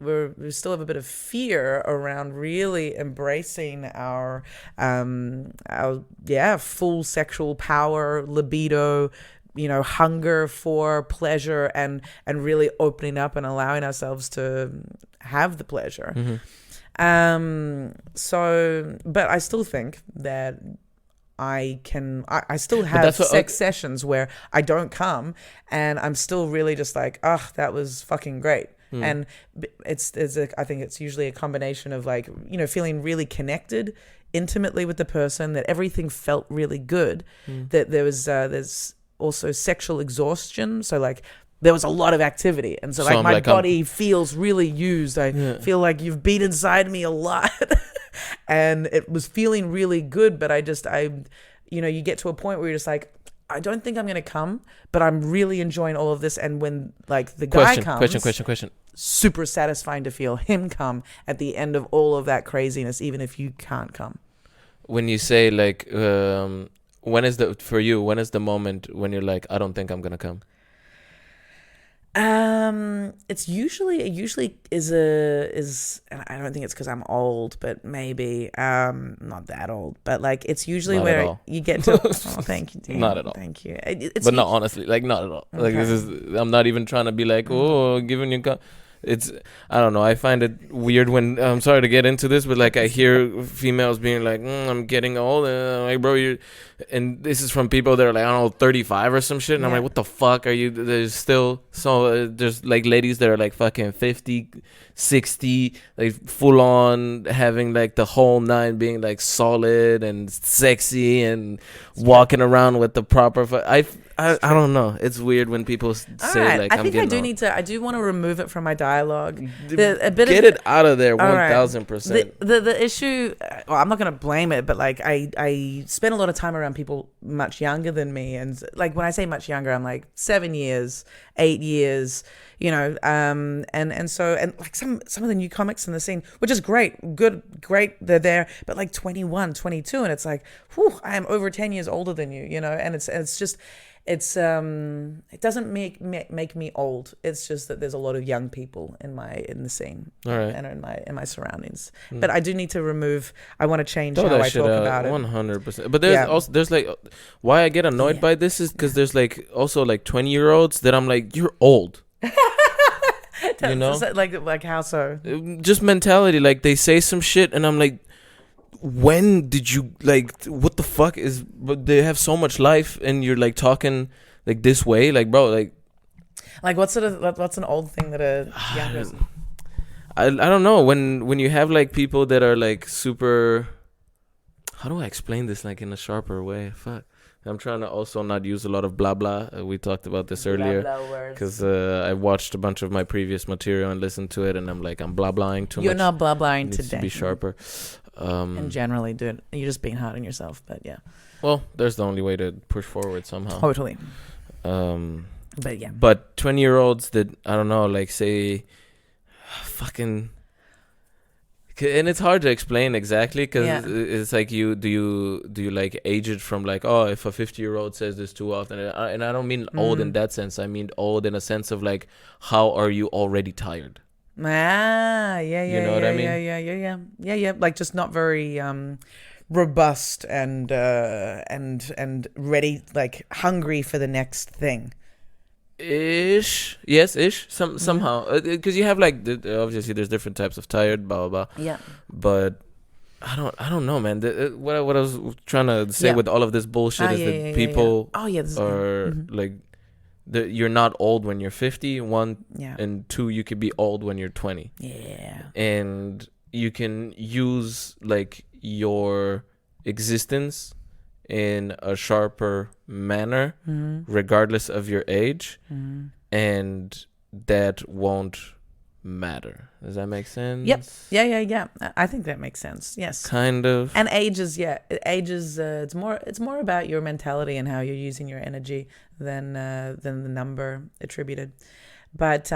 we still have a bit of fear around really embracing our full sexual power, libido, hunger for pleasure, and really opening up and allowing ourselves to have the pleasure. But I still think that I still have sex sessions where I don't come, and I'm still really just like, that was fucking great. And I think it's usually a combination of like, feeling really connected intimately with the person, that everything felt really good, that there's also sexual exhaustion. So like there was a lot of activity, and so like my body feels really used. I feel like you've been inside me a lot. And it was feeling really good, but you get to a point where you're just like, I don't think I'm going to come, but I'm really enjoying all of this. And when like the guy comes, question, super satisfying to feel him come at the end of all of that craziness, even if you can't come. When you say like, when is the moment when you're like, I don't think I'm going to come? It usually is, and I don't think it's because I'm old, but maybe not that old, but like it's usually where you get to. Oh, thank you, dear. Not at all. Thank you. But no, honestly, like not at all. Okay. Like this is. I'm not even trying to be like, giving you. It's, I don't know. I find it weird when, I'm sorry to get into this, but like I hear females being like, I'm getting old, and I'm like, bro, and this is from people that are like, I don't know, 35 or some shit, and I'm like, what the fuck are you? There's still there's like ladies that are like fucking 50, 60, like full on having like the whole nine, being like solid and sexy and walking around with the proper. I don't know. It's weird when people say like, I'm getting old. I do want to remove it from my dialogue. Get it out of there, 1000%. The issue, well, I'm not going to blame it, but like I spend a lot of time around people much younger than me, and like when I say much younger, I'm like 7 years, 8 years, and so like some of the new comics in the scene, which is great, they're there, but like 21, 22, and it's like, whew, I am over 10 years older than you, and it's just. It doesn't make me old. It's just that there's a lot of young people in the scene, all right, and in my surroundings. But I do need to remove. I want to change how I talk about it. 100%. But there's like, why I get annoyed by this is because there's like also like 20-year-olds that I'm like, you're old. Like how so? Just mentality. Like they say some shit, and I'm like, when did you, like, what the fuck is, but they have so much life and you're like talking like this way, like, bro, like what's an old thing that a young person? I don't know, when you have like people that are like super, how do I explain this like in a sharper way? Fuck, I'm trying to also not use a lot of blah blah. We talked about this earlier. Blah words. Because I watched a bunch of my previous material and listened to it, and I'm like, I'm blah blahing too much. You're not blah blahing today. To be sharper. And generally, dude, you're just being hard on yourself. But yeah. Well, there's the only way to push forward somehow. Totally. But yeah. But 20-year-olds that, I don't know, like say, fucking. And it's hard to explain exactly because it's like do you like age it from like, oh, if a 50-year-old says this too often, and I don't mean old in that sense. I mean old in a sense of like, how are you already tired? Yeah. You know what I mean? Yeah. Like just not very robust and ready, like hungry for the next thing. Ish. Somehow, because you have like obviously there's different types of tired, blah blah blah. Yeah. But I don't know, man. What I was trying to say with all of this bullshit is that people are like, you're not old when you're 50. One and two, you could be old when you're 20. Yeah. And you can use like your existence in a sharper manner, regardless of your age, and that won't matter. Does that make sense? Yep. Yeah. I think that makes sense. Yes. Kind of. And age is it's more about your mentality and how you're using your energy than the number attributed. But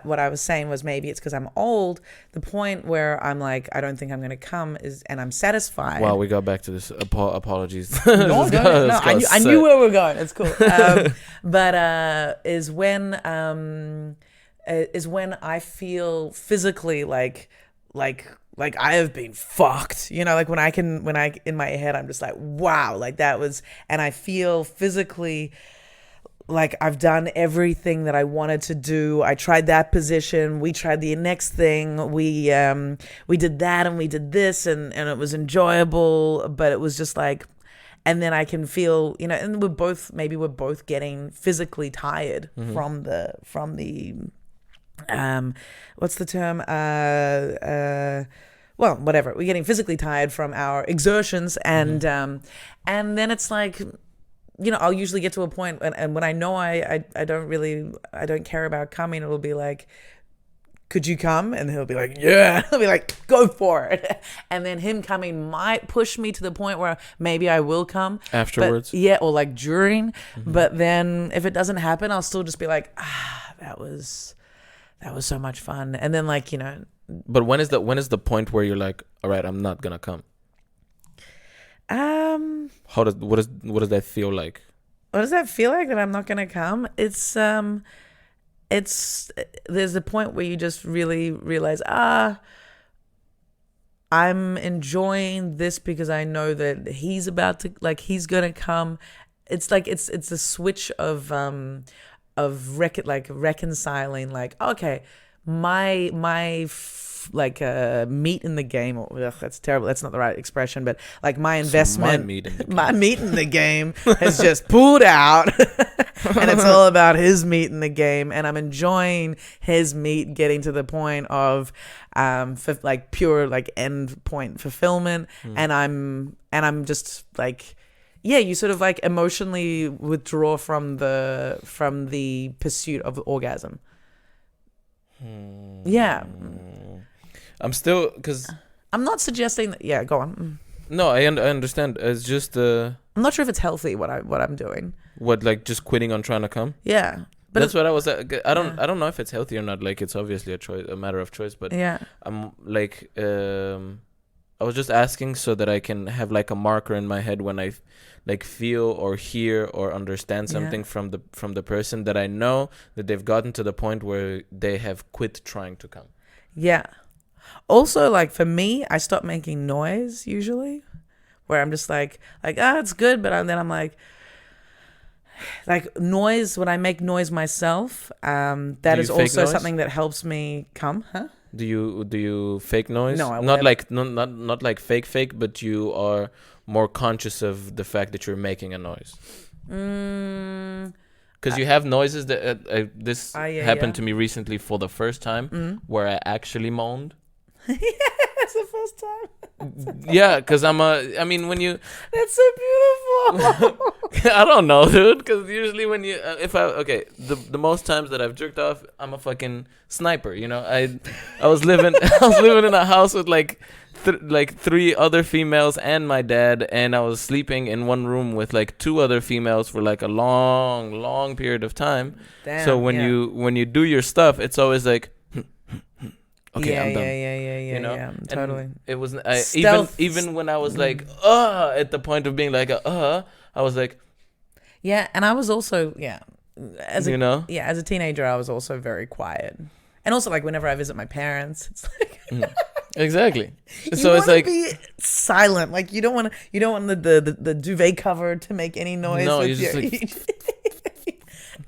what I was saying was maybe it's because I'm old. The point where I'm like, I don't think I'm going to come and I'm satisfied. Wow, we got back to this. Apologies. No, I knew where we're going. It's cool. But is when I feel physically like I have been fucked. You know, like when I in my head I'm just like, wow, like that was, and I feel physically like I've done everything that I wanted to do. I tried that position. We tried the next thing. We did that and we did this and it was enjoyable, but it was just like, and then I can feel, you know, and we're both getting physically tired from the what's the term? Well, whatever. We're getting physically tired from our exertions and then it's like, you know, I'll usually get to a point and when I know I don't care about coming, it'll be like, could you come? And he'll be like, yeah. He'll be like, go for it. And then him coming might push me to the point where maybe I will come. Afterwards? Or like during. But then if it doesn't happen, I'll still just be like, that was so much fun. And then like, you know. But when is the point where you're like, all right, I'm not going to come? What does that feel like? What does that feel like that I'm not gonna come? It's there's a point where you just really realize, I'm enjoying this because I know that he's about to, like, he's gonna come. It's like it's a switch of reconciling, like, okay, my meat in the game, that's terrible, that's not the right expression, but like my investment, my meat in the game has just pulled out and it's all about his meat in the game, and I'm enjoying his meat getting to the point of like pure like end point fulfillment, and I'm just like, yeah, you sort of like emotionally withdraw from the pursuit of orgasm. Yeah. I'm still, because I'm not suggesting that. Yeah, go on. No, I understand. It's just I'm not sure if it's healthy what I'm doing. What, like just quitting on trying to come? Yeah, but that's what I was. I don't know if it's healthy or not. Like it's obviously a matter of choice. But yeah, I'm like I was just asking so that I can have like a marker in my head when I like feel or hear or understand something from the person, that I know that they've gotten to the point where they have quit trying to come. Yeah. Also, like for me, I stop making noise usually, where I'm just like it's good, but then I'm like noise. When I make noise myself, that is also something that helps me come. Huh? Do you fake noise? No, not like fake, but you are more conscious of the fact that you're making a noise. Because you have noises that this happened to me recently for the first time, where I actually moaned. Yeah, it's the first time. Yeah, because I mean, when you... That's so beautiful. I don't know, dude. Because usually when you, the most times that I've jerked off, I'm a fucking sniper. You know, I was living in a house with like 3 other females and my dad, and I was sleeping in one room with like 2 other females for like a long period of time. Damn, so when you do your stuff, it's always like, okay, I'm done. Yeah. You know, totally. And it was even when I was like, at the point of being like, I was like, yeah, and I was also as a teenager, I was also very quiet, and also like whenever I visit my parents, it's like. Exactly. So it's like be silent. Like you don't want the duvet cover to make any noise. No, you just like,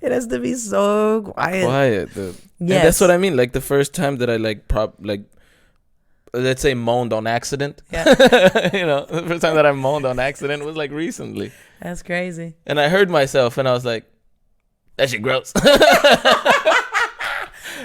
it has to be so quiet. Dude. Yes. And that's what I mean. Like the first time that I let's say moaned on accident. Yeah. You know, the first time that I moaned on accident was like recently. That's crazy. And I heard myself, and I was like, "That shit gross."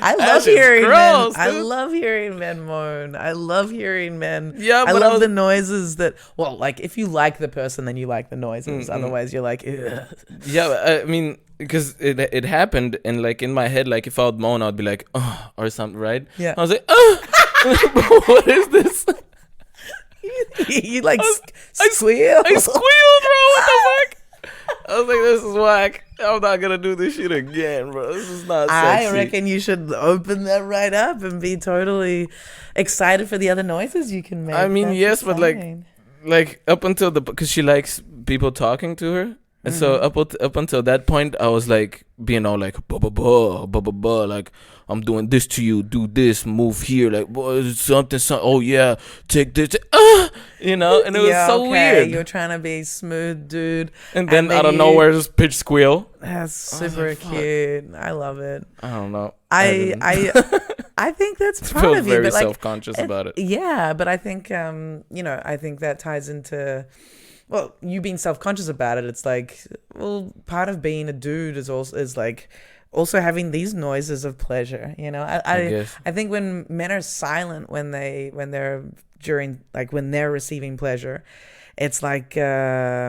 I love hearing men. I love hearing men moan. I love hearing men. Yeah, but I love the noises that. Well, like if you like the person, then you like the noises. Mm-hmm. Otherwise, you're like, ugh. Yeah. I mean, because it happened, and like in my head, like if I would moan, I'd be like, oh, or something, right? Yeah. I was like, what is this? You like squeal? I squealed, bro. What the fuck? I was like, this is whack. I'm not gonna do this shit again, bro. This is not sexy. I reckon you should open that right up and be totally excited for the other noises you can make. I mean, yes, but like up until because she likes people talking to her. And so up until that point, I was like being all like blah blah blah blah blah blah, like I'm doing this to you, do this, move here, like something. Oh yeah, take this, you know. And it was so weird. You're trying to be smooth, dude. And then out of nowhere, just pitch squeal. That's super cute. I love it. I don't know. I think that's part of you. Very self-conscious about it. Yeah, but I think I think that ties into. Well, you being self-conscious about it, it's like, well, part of being a dude is also having these noises of pleasure. You know, I think when men are silent when they're receiving pleasure, it's like there's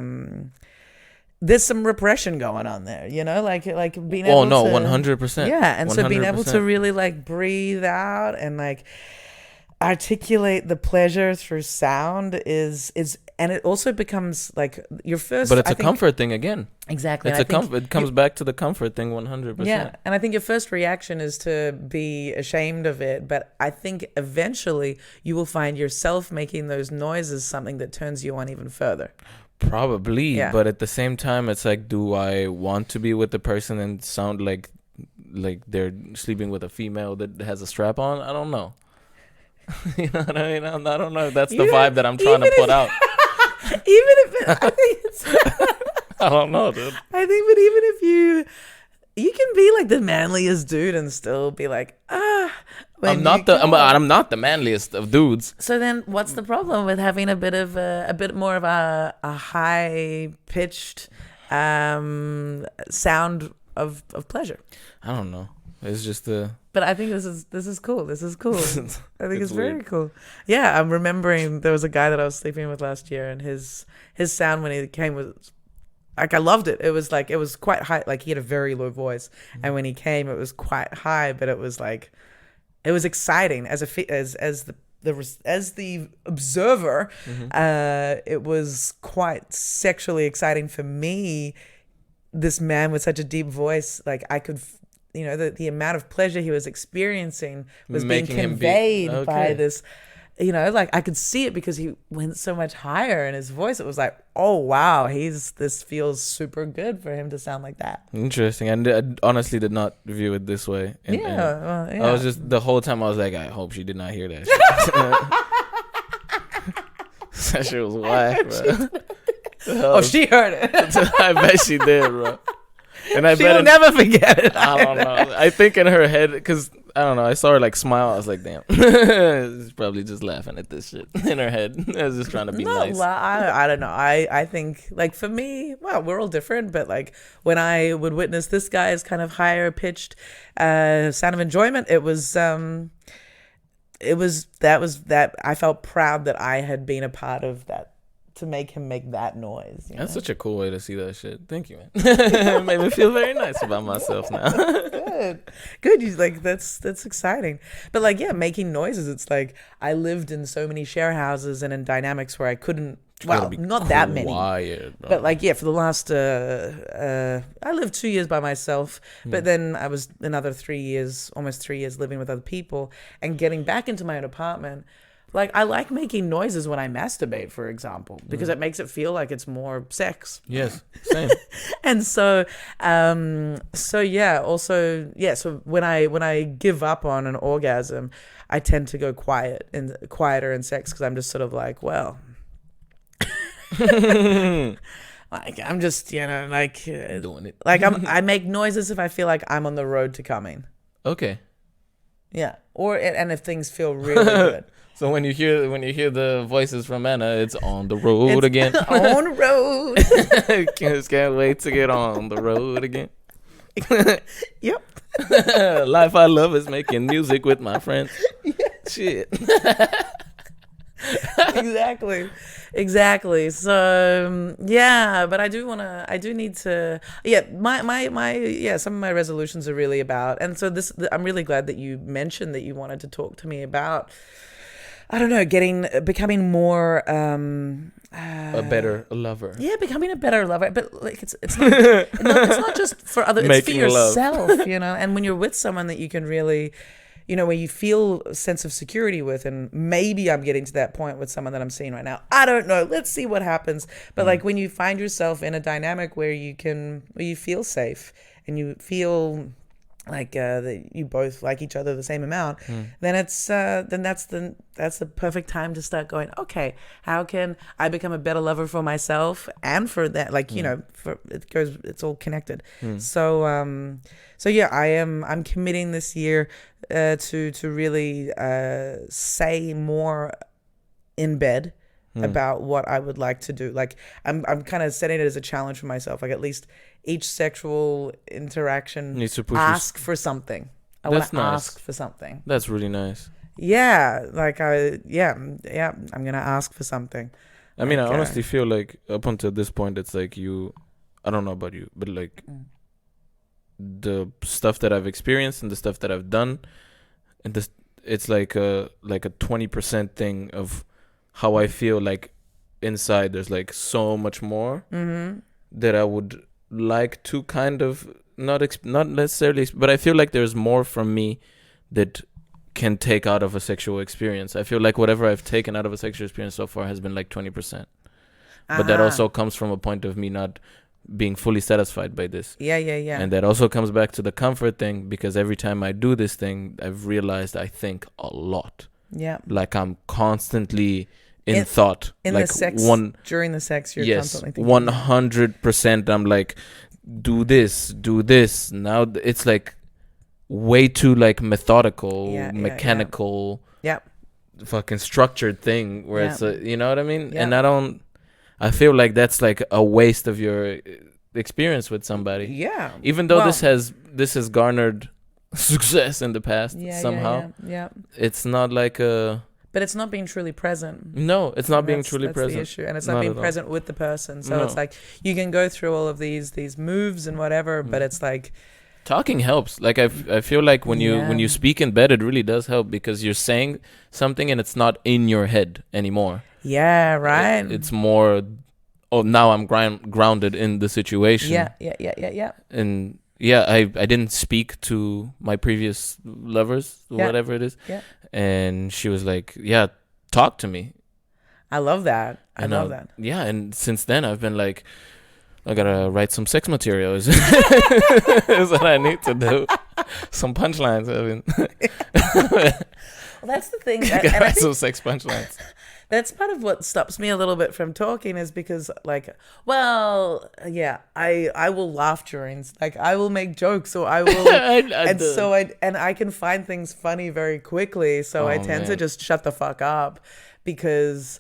some repression going on there. You know, like being able. 100%. Yeah, and 100%. So being able to really like breathe out and like articulate the pleasure through sound is. And it also becomes like your first. But it's a comfort thing again. Exactly. It comes back to the comfort thing 100%. Yeah, and I think your first reaction is to be ashamed of it. But I think eventually you will find yourself making those noises something that turns you on even further. Probably, yeah. But at the same time, it's like, do I want to be with the person and sound like they're sleeping with a female that has a strap on? I don't know. You know what I mean? I don't know if that's the vibe that I'm trying to put out. Even if I think it's I don't know, dude. I think, but even if you can be like the manliest dude and still be like, I'm not the manliest of dudes. So then, what's the problem with having a bit more of a high pitched sound of pleasure? I don't know. It's just But I think this is cool. This is cool. I think it's very cool. Yeah, I'm remembering there was a guy that I was sleeping with last year, and his sound when he came was like, I loved it. It was quite high. Like he had a very low voice, and when he came, it was quite high. But it was like, it was exciting as the observer. It was quite sexually exciting for me. This man with such a deep voice, like I could. You know, the amount of pleasure he was experiencing was being conveyed by this, you know, like I could see it because he went so much higher in his voice. It was like, oh, wow, this feels super good for him to sound like that. Interesting. And I honestly did not view it this way. Yeah. I was just, the whole time I was like, I hope she did not hear that shit. That shit was whack, bro. She heard it. I bet she did, bro. And she'll never forget it. I don't know. I think in her head, because I don't know, I saw her like smile. I was like, damn, she's probably just laughing at this shit in her head. I was just trying to be nice. Well, I don't know. I think like for me, well, we're all different, but like when I would witness this guy's kind of higher pitched sound of enjoyment, it was that I felt proud that I had been a part of that to make him make that noise. That's such a cool way to see that shit. Thank you, man. It made me feel very nice about myself now. Good. You like that's exciting. But like, yeah, making noises. It's like I lived in so many share houses and in dynamics where I couldn't. Well, not that many. Quiet, but like, yeah, for the last, I lived 2 years by myself, but then I was another 3 years, almost 3 years living with other people, and getting back into my own apartment. Like, I like making noises when I masturbate, for example, because it makes it feel like it's more sex. Yes, same. And so so when I give up on an orgasm, I tend to go quieter in sex because I'm just sort of like, well. Like I'm just doing it. Like I make noises if I feel like I'm on the road to coming. Okay. Yeah. And if things feel really good. So when you hear the voices from Anna, it's on the road again. On the road. Just can't wait to get on the road again. Yep. Life I love is making music with my friends. Yeah. Shit. Exactly. So but I do need to. Yeah, some of my resolutions are really about, and so I'm really glad that you mentioned that you wanted to talk to me about. I don't know, becoming more a better lover. Yeah, becoming a better lover, but like it's not just for others. It's for yourself, And when you're with someone that you can really. Where you feel a sense of security with, and maybe I'm getting to that point with someone that I'm seeing right now. I don't know. Let's see what happens. But like when you find yourself in a dynamic where you feel safe and you feel like that you both like each other the same amount, then it's that's the perfect time to start going, okay, how can I become a better lover for myself and for that, like it's all connected. So yeah, I'm committing this year to really say more in bed about what I would like to do. Like I'm kind of setting it as a challenge for myself. Like at least each sexual interaction needs to ask for something. I want to ask for something. That's really nice. Yeah, like I'm gonna ask for something. I mean, I honestly feel like up until this point, it's like I don't know about you, but like the stuff that I've experienced and the stuff that I've done, and it's like a 20% thing of how I feel like inside. There's like so much more that I would like to kind of not necessarily, but I feel like there's more from me that can take out of a sexual experience. I feel like whatever I've taken out of a sexual experience so far has been like 20%. But that also comes from a point of me not being fully satisfied by this. Yeah. And that also comes back to the comfort thing, because every time I do this thing, I've realized I think a lot. Yeah. Like I'm constantly in thought. In like the sex, during the sex, you're constantly thinking. 100%. I'm like, do this. Now it's like way too like methodical, mechanical, fucking structured thing where it's you know what I mean? And I feel like that's like a waste of your experience with somebody. Yeah. Even though this has garnered success in the past somehow. Yeah. It's not like a. But it's not being truly present. No, it's not being truly present. That's the issue. And it's not being present with the person. So it's like you can go through all of these moves and whatever, but it's like talking helps. Like I feel like when you speak in bed, it really does help, because you're saying something and it's not in your head anymore. Yeah, right. It's more, now I'm grounded in the situation. Yeah. And I didn't speak to my previous lovers, whatever it is. Yeah. And she was like, talk to me. I love that. I love that. Yeah, and since then I've been like, I gotta write some sex material. Is what I need to do. Some punchlines. I mean. Well, that's the thing. I gotta write some sex punchlines. That's part of what stops me a little bit from talking, is because I will laugh during, like I will make jokes, or I will, I can find things funny very quickly. So I tend to just shut the fuck up, because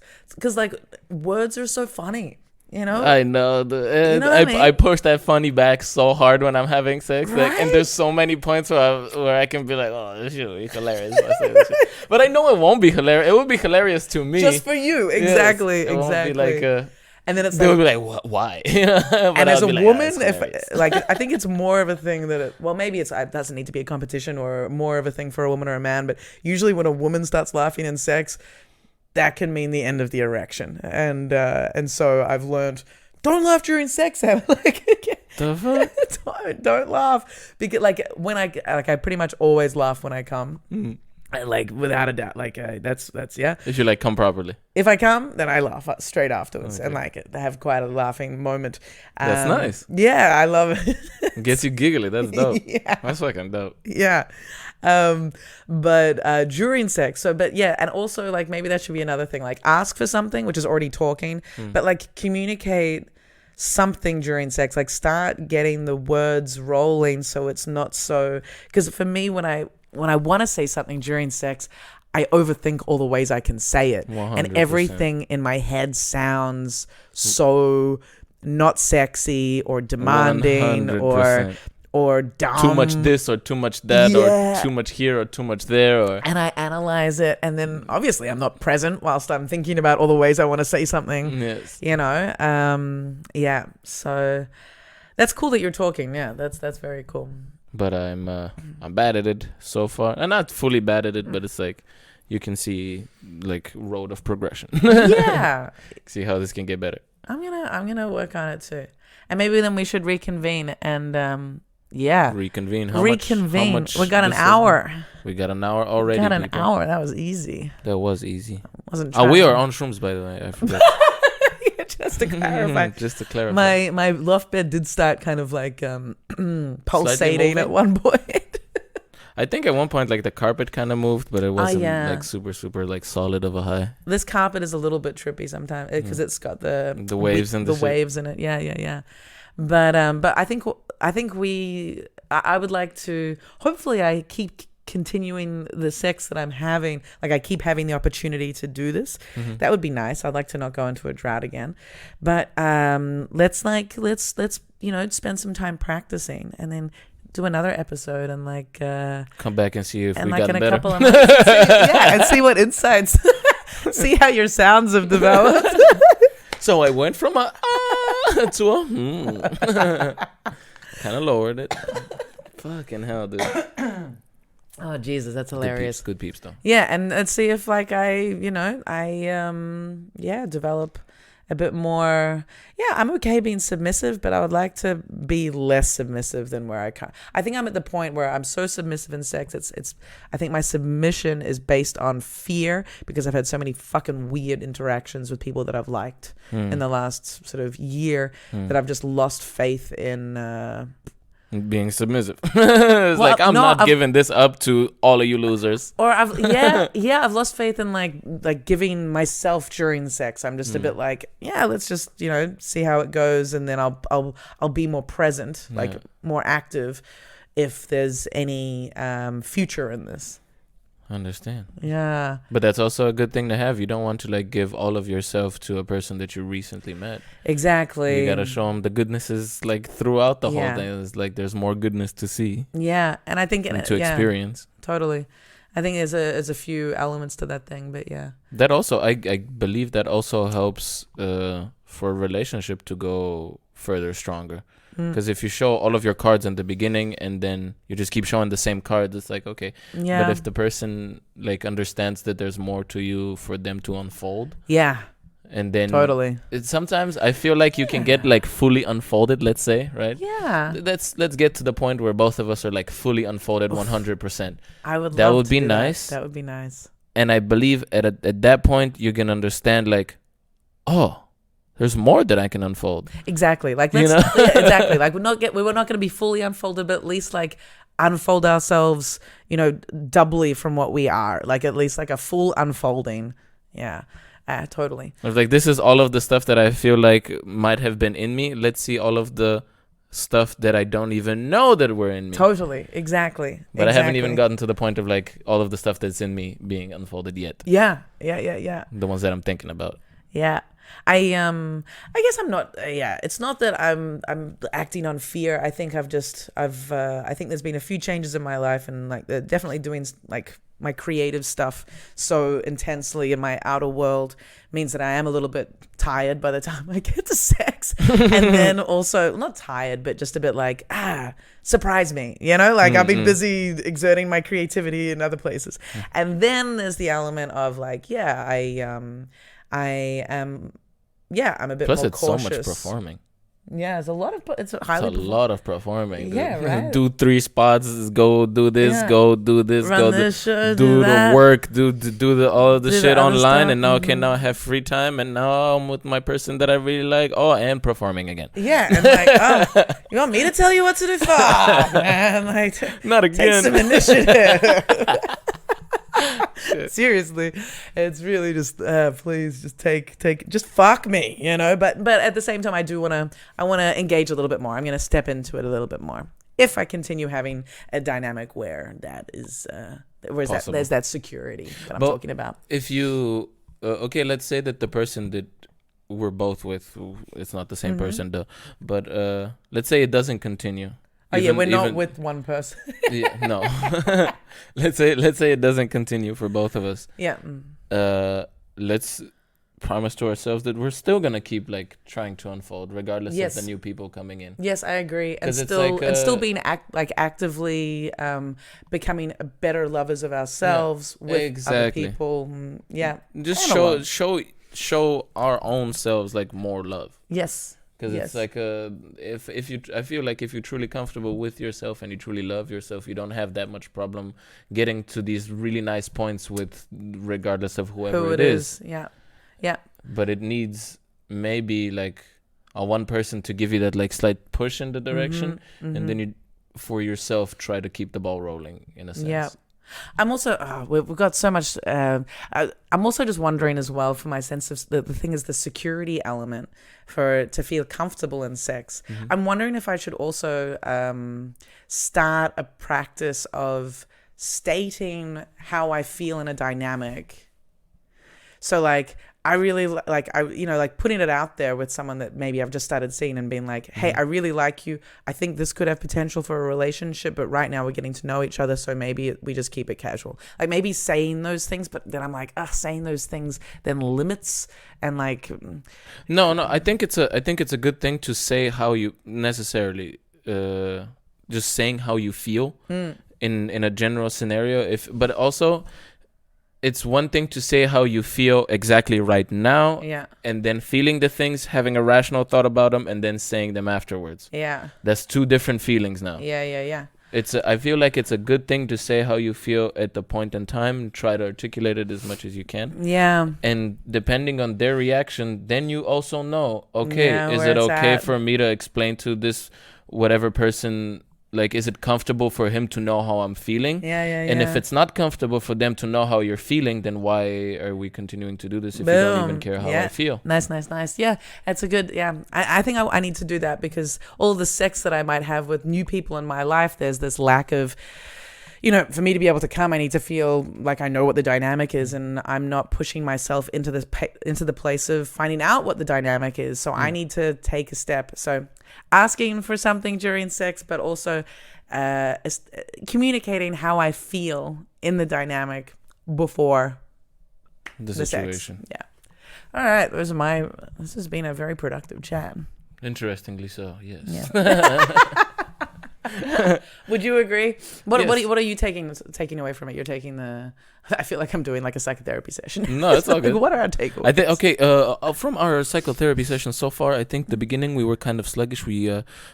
like words are so funny. You know, I know. I push that funny back so hard when I'm having sex, right? And there's so many points where I can be like, "Oh, this shit is hilarious." But I know it won't be hilarious. It would be hilarious to me. Just for you. Exactly. Yes, it exactly. Won't be like and then it's they like, would be like, what? Why? And as a woman, if like, I think it's more of a thing that maybe it doesn't need to be a competition or more of a thing for a woman or a man, but usually when a woman starts laughing in sex, that can mean the end of the erection. And so I've learned, don't laugh during sex. Like, don't laugh, because when I pretty much always laugh when I come. Like, without a doubt, like that's yeah. If you like come properly. If I come, then I laugh straight afterwards, and like they have quite a laughing moment. That's nice. Yeah, I love it. Gets you giggly. That's dope. Yeah, that's fucking dope. Yeah, but during sex, but yeah, and also like maybe that should be another thing. Like ask for something, which is already talking, but like communicate something during sex. Like start getting the words rolling, so it's not so. Because for me, when I want to say something during sex, I overthink all the ways I can say it. 100%. And everything in my head sounds so not sexy or demanding 100%. or dumb. Too much this or too much that, or too much here or too much there. And I analyze it, and then obviously I'm not present whilst I'm thinking about all the ways I want to say something. Yes. You know? Yeah. So that's cool that you're talking. Yeah, that's very cool. But I'm bad at it so far. I'm not fully bad at it, but it's like you can see like road of progression. Yeah. See how this can get better. I'm gonna work on it too. And maybe then we should reconvene and Reconvene. How much we got an hour. We got an hour already. We got an hour. That was easy. That was easy. Wasn't we are on shrooms, by the way. I forgot. Just to clarify. Just to clarify. My loft bed did start kind of like pulsating at one point. I think at one point like the carpet kind of moved, but it wasn't like super like solid of a high. This carpet is a little bit trippy sometimes because it's got the waves and the waves in it. Yeah. But I think I would like to. Hopefully, I keep continuing the sex that I'm having. Like I keep having the opportunity to do this. That would be nice. I'd like to not go into a drought again. But let's spend some time practicing and then do another episode and like come back and see if we like got in better. A couple of months, and see what insights, see how your sounds have developed. So I went from a to a kind of lowered it. Fucking hell, dude. Oh Jesus, that's hilarious. Good peeps though. Yeah, and let's see if like I develop a bit more. Yeah, I'm okay being submissive, but I would like to be less submissive than where I can. I think I'm at the point where I'm so submissive in sex. It's. I think my submission is based on fear because I've had so many fucking weird interactions with people that I've liked in the last sort of year that I've just lost faith in. Being submissive. I'm not giving this up to all of you losers. Or I've lost faith in like giving myself during sex. I'm just a bit like, let's just, see how it goes, and then I'll be more present, like more active if there's any future in this. Understand. Yeah. But that's also a good thing to have. You don't want to like give all of yourself to a person that you recently met. Exactly. You got to show them the goodnesses like throughout the whole thing. It's like there's more goodness to see. Yeah. And I think to experience. Totally. I think there's a few elements to that thing, but yeah. That also, I believe that also helps for a relationship to go further stronger. Because if you show all of your cards in the beginning and then you just keep showing the same cards, it's like, okay. Yeah. But if the person like understands that there's more to you for them to unfold. Yeah. And then totally. Sometimes I feel like you can get like fully unfolded, let's say, right? Yeah. Let's get to the point where both of us are like fully unfolded 100%. I would that love would to be do nice. That would be nice. And I believe at that point you can understand like, oh, there's more that I can unfold. Exactly. Like exactly. Like we're not going to be fully unfolded, but at least like unfold ourselves, doubly from what we are. Like at least like a full unfolding. Yeah. Totally. I was like, this is all of the stuff that I feel like might have been in me. Let's see all of the stuff that I don't even know that were in me. Totally. Exactly. But I haven't even gotten to the point of like all of the stuff that's in me being unfolded yet. Yeah. The ones that I'm thinking about. Yeah. I guess I'm not. It's not that I'm acting on fear. I think I think there's been a few changes in my life, and like they're definitely doing like my creative stuff so intensely in my outer world means that I am a little bit tired by the time I get to sex. And then also, not tired, but just a bit like, surprise me, like I'll be busy exerting my creativity in other places. And then there's the element of like, I'm a bit plus more it's cautious. So much performing. Yeah, it's a lot of performing. Yeah, right. Do 3 spots, go do this, go do this, run this show, do the that. work, do the all of the shit online, stuff. and now can now have free time, and now I'm with my person that I really like. Oh, and performing again. Yeah, and like, you want me to tell you what to do? Fuck, man, like, not again. Take some initiative. Seriously, it's really just please just just fuck me, but at the same time I want to engage a little bit more. I'm going to step into it a little bit more if I continue having a dynamic where that is there's that security that I'm talking about. If you let's say that the person that we're both with, it's not the same person though, but let's say it doesn't continue. We're not with one person. No. let's say it doesn't continue for both of us. Yeah. Let's promise to ourselves that we're still gonna keep like trying to unfold regardless of the new people coming in. Yes, I agree. And still being actively becoming better lovers of ourselves with other people. Yeah. Just show our own selves like more love. Yes. Because it's like I feel like if you're truly comfortable with yourself and you truly love yourself, you don't have that much problem getting to these really nice points with regardless of who it is. Yeah. But it needs maybe like a one person to give you that like slight push in the direction, and then you for yourself try to keep the ball rolling in a sense. Yeah. I'm also we've got so much. I'm also just wondering as well for my sense of the thing is the security element to feel comfortable in sex. I'm wondering if I should also start a practice of stating how I feel in a dynamic. So like I really like putting it out there with someone that maybe I've just started seeing and being like, hey, I really like you. I think this could have potential for a relationship, but right now we're getting to know each other. So maybe we just keep it casual. Like maybe saying those things, but then I'm like, saying those things then limits and like. No, I think it's a good thing to say how you necessarily, just saying how you feel in a general scenario. But also, it's one thing to say how you feel exactly right now, and then feeling the things, having a rational thought about them, and then saying them afterwards. Yeah, that's 2 different feelings now. Yeah. I feel like it's a good thing to say how you feel at the point in time. Try to articulate it as much as you can. Yeah. And depending on their reaction, then you also know, okay, is it okay for me to explain to this whatever person? Like, is it comfortable for him to know how I'm feeling? Yeah. And if it's not comfortable for them to know how you're feeling, then why are we continuing to do this if you don't even care how I feel? Nice. Yeah, that's a good, I think I need to do that because all the sex that I might have with new people in my life, there's this lack of, for me to be able to come, I need to feel like I know what the dynamic is and I'm not pushing myself into the place of finding out what the dynamic is. So I need to take a step. So asking for something during sex, but also communicating how I feel in the dynamic before the situation. Sex. Yeah. All right. This has been a very productive chat. Interestingly so, yes. Yeah. Would you agree? What are you taking away from it? You're taking I feel like I'm doing like a psychotherapy session. No, it's all good. What are our takeaways? I think from our psychotherapy session so far, I think the beginning we were kind of sluggish. We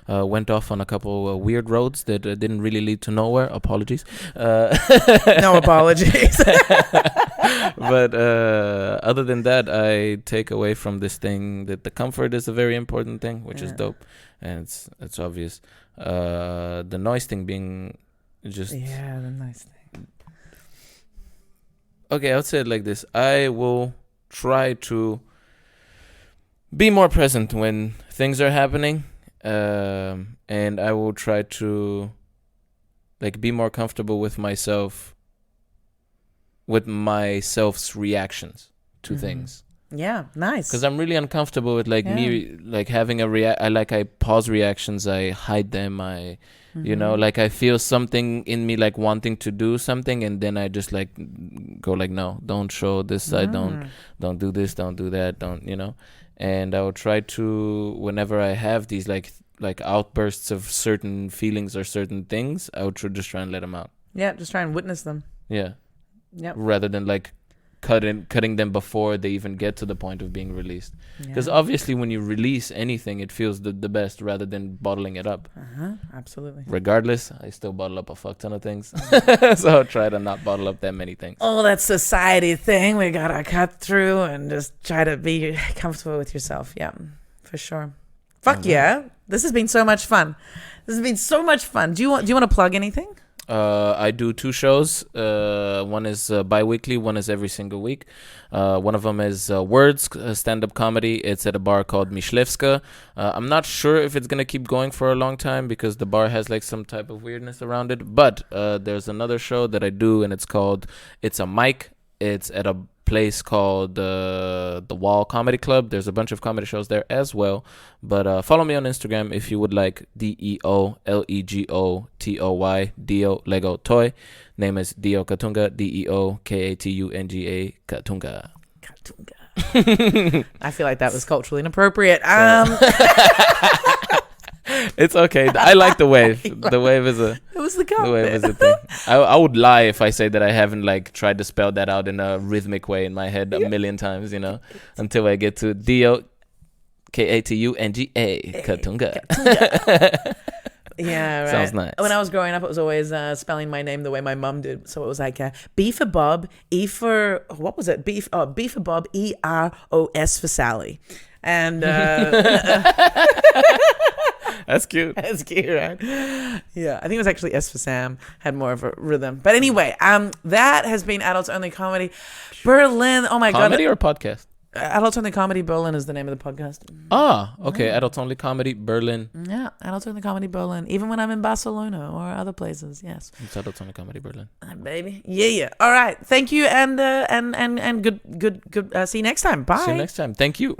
went off on a couple weird roads that didn't really lead to nowhere. Apologies. No apologies. But other than that, I take away from this thing that the comfort is a very important thing, which is dope, and it's obvious. The noise thing being just the nice thing. Okay, I'll say it like this. I will try to be more present when things are happening, and I will try to like be more comfortable with myself's reactions to things. Yeah, nice. Because I'm really uncomfortable with me like having I pause reactions, I hide them, you know, like I feel something in me like wanting to do something, and then I just like go like, no, don't show this side, don't do this, don't do that, don't, you know. And I will try to, whenever I have these like outbursts of certain feelings or certain things, I would just try and let them out. Yeah, just try and witness them. Yeah. Yeah. Rather than like cutting them before they even get to the point of being released. Because obviously when you release anything, it feels the best rather than bottling it up. Absolutely. Regardless, I still bottle up a fuck ton of things. So I'll try to not bottle up that many things. Oh, that society thing we gotta cut through and just try to be comfortable with yourself. Yeah, for sure. Fuck yeah. This has been so much fun. Do you want to plug anything? I do 2 shows. One is bi-weekly, one is every single week. One of them is Words, stand-up comedy. It's at a bar called Myślewska. I'm not sure if it's going to keep going for a long time because the bar has like some type of weirdness around it. But there's another show that I do, and it's called It's a Mic. It's at a place called the Wall Comedy Club. There's a bunch of comedy shows there as well. But follow me on Instagram if you would like. DeoLegotoy. Deo Lego Toy. Name is Deo Katunga. DeoKatunga. Katunga. I feel like that was culturally inappropriate. It's okay. I like the wave. The wave is a. It was the comment. The wave is a thing. I would lie if I say that I haven't like tried to spell that out in a rhythmic way in my head a million times, you know, until I get to Deo Katunga. Katunga. Yeah, right. Sounds nice. When I was growing up, it was always spelling my name the way my mum did. So it was like B for Bob, E for what was it? B for Bob, EROS for Sally, and. That's cute. That's cute, right? Yeah, I think it was actually S for Sam, had more of a rhythm. But anyway, that has been Adults Only Comedy Berlin. Oh my God. Comedy or podcast? Adults Only Comedy Berlin is the name of the podcast. Ah, okay. Adults Only Comedy Berlin. Yeah, Adults Only Comedy Berlin. Even when I'm in Barcelona or other places, yes. It's Adults Only Comedy Berlin. Baby. Yeah. All right. Thank you, and good. See you next time. Bye. See you next time. Thank you.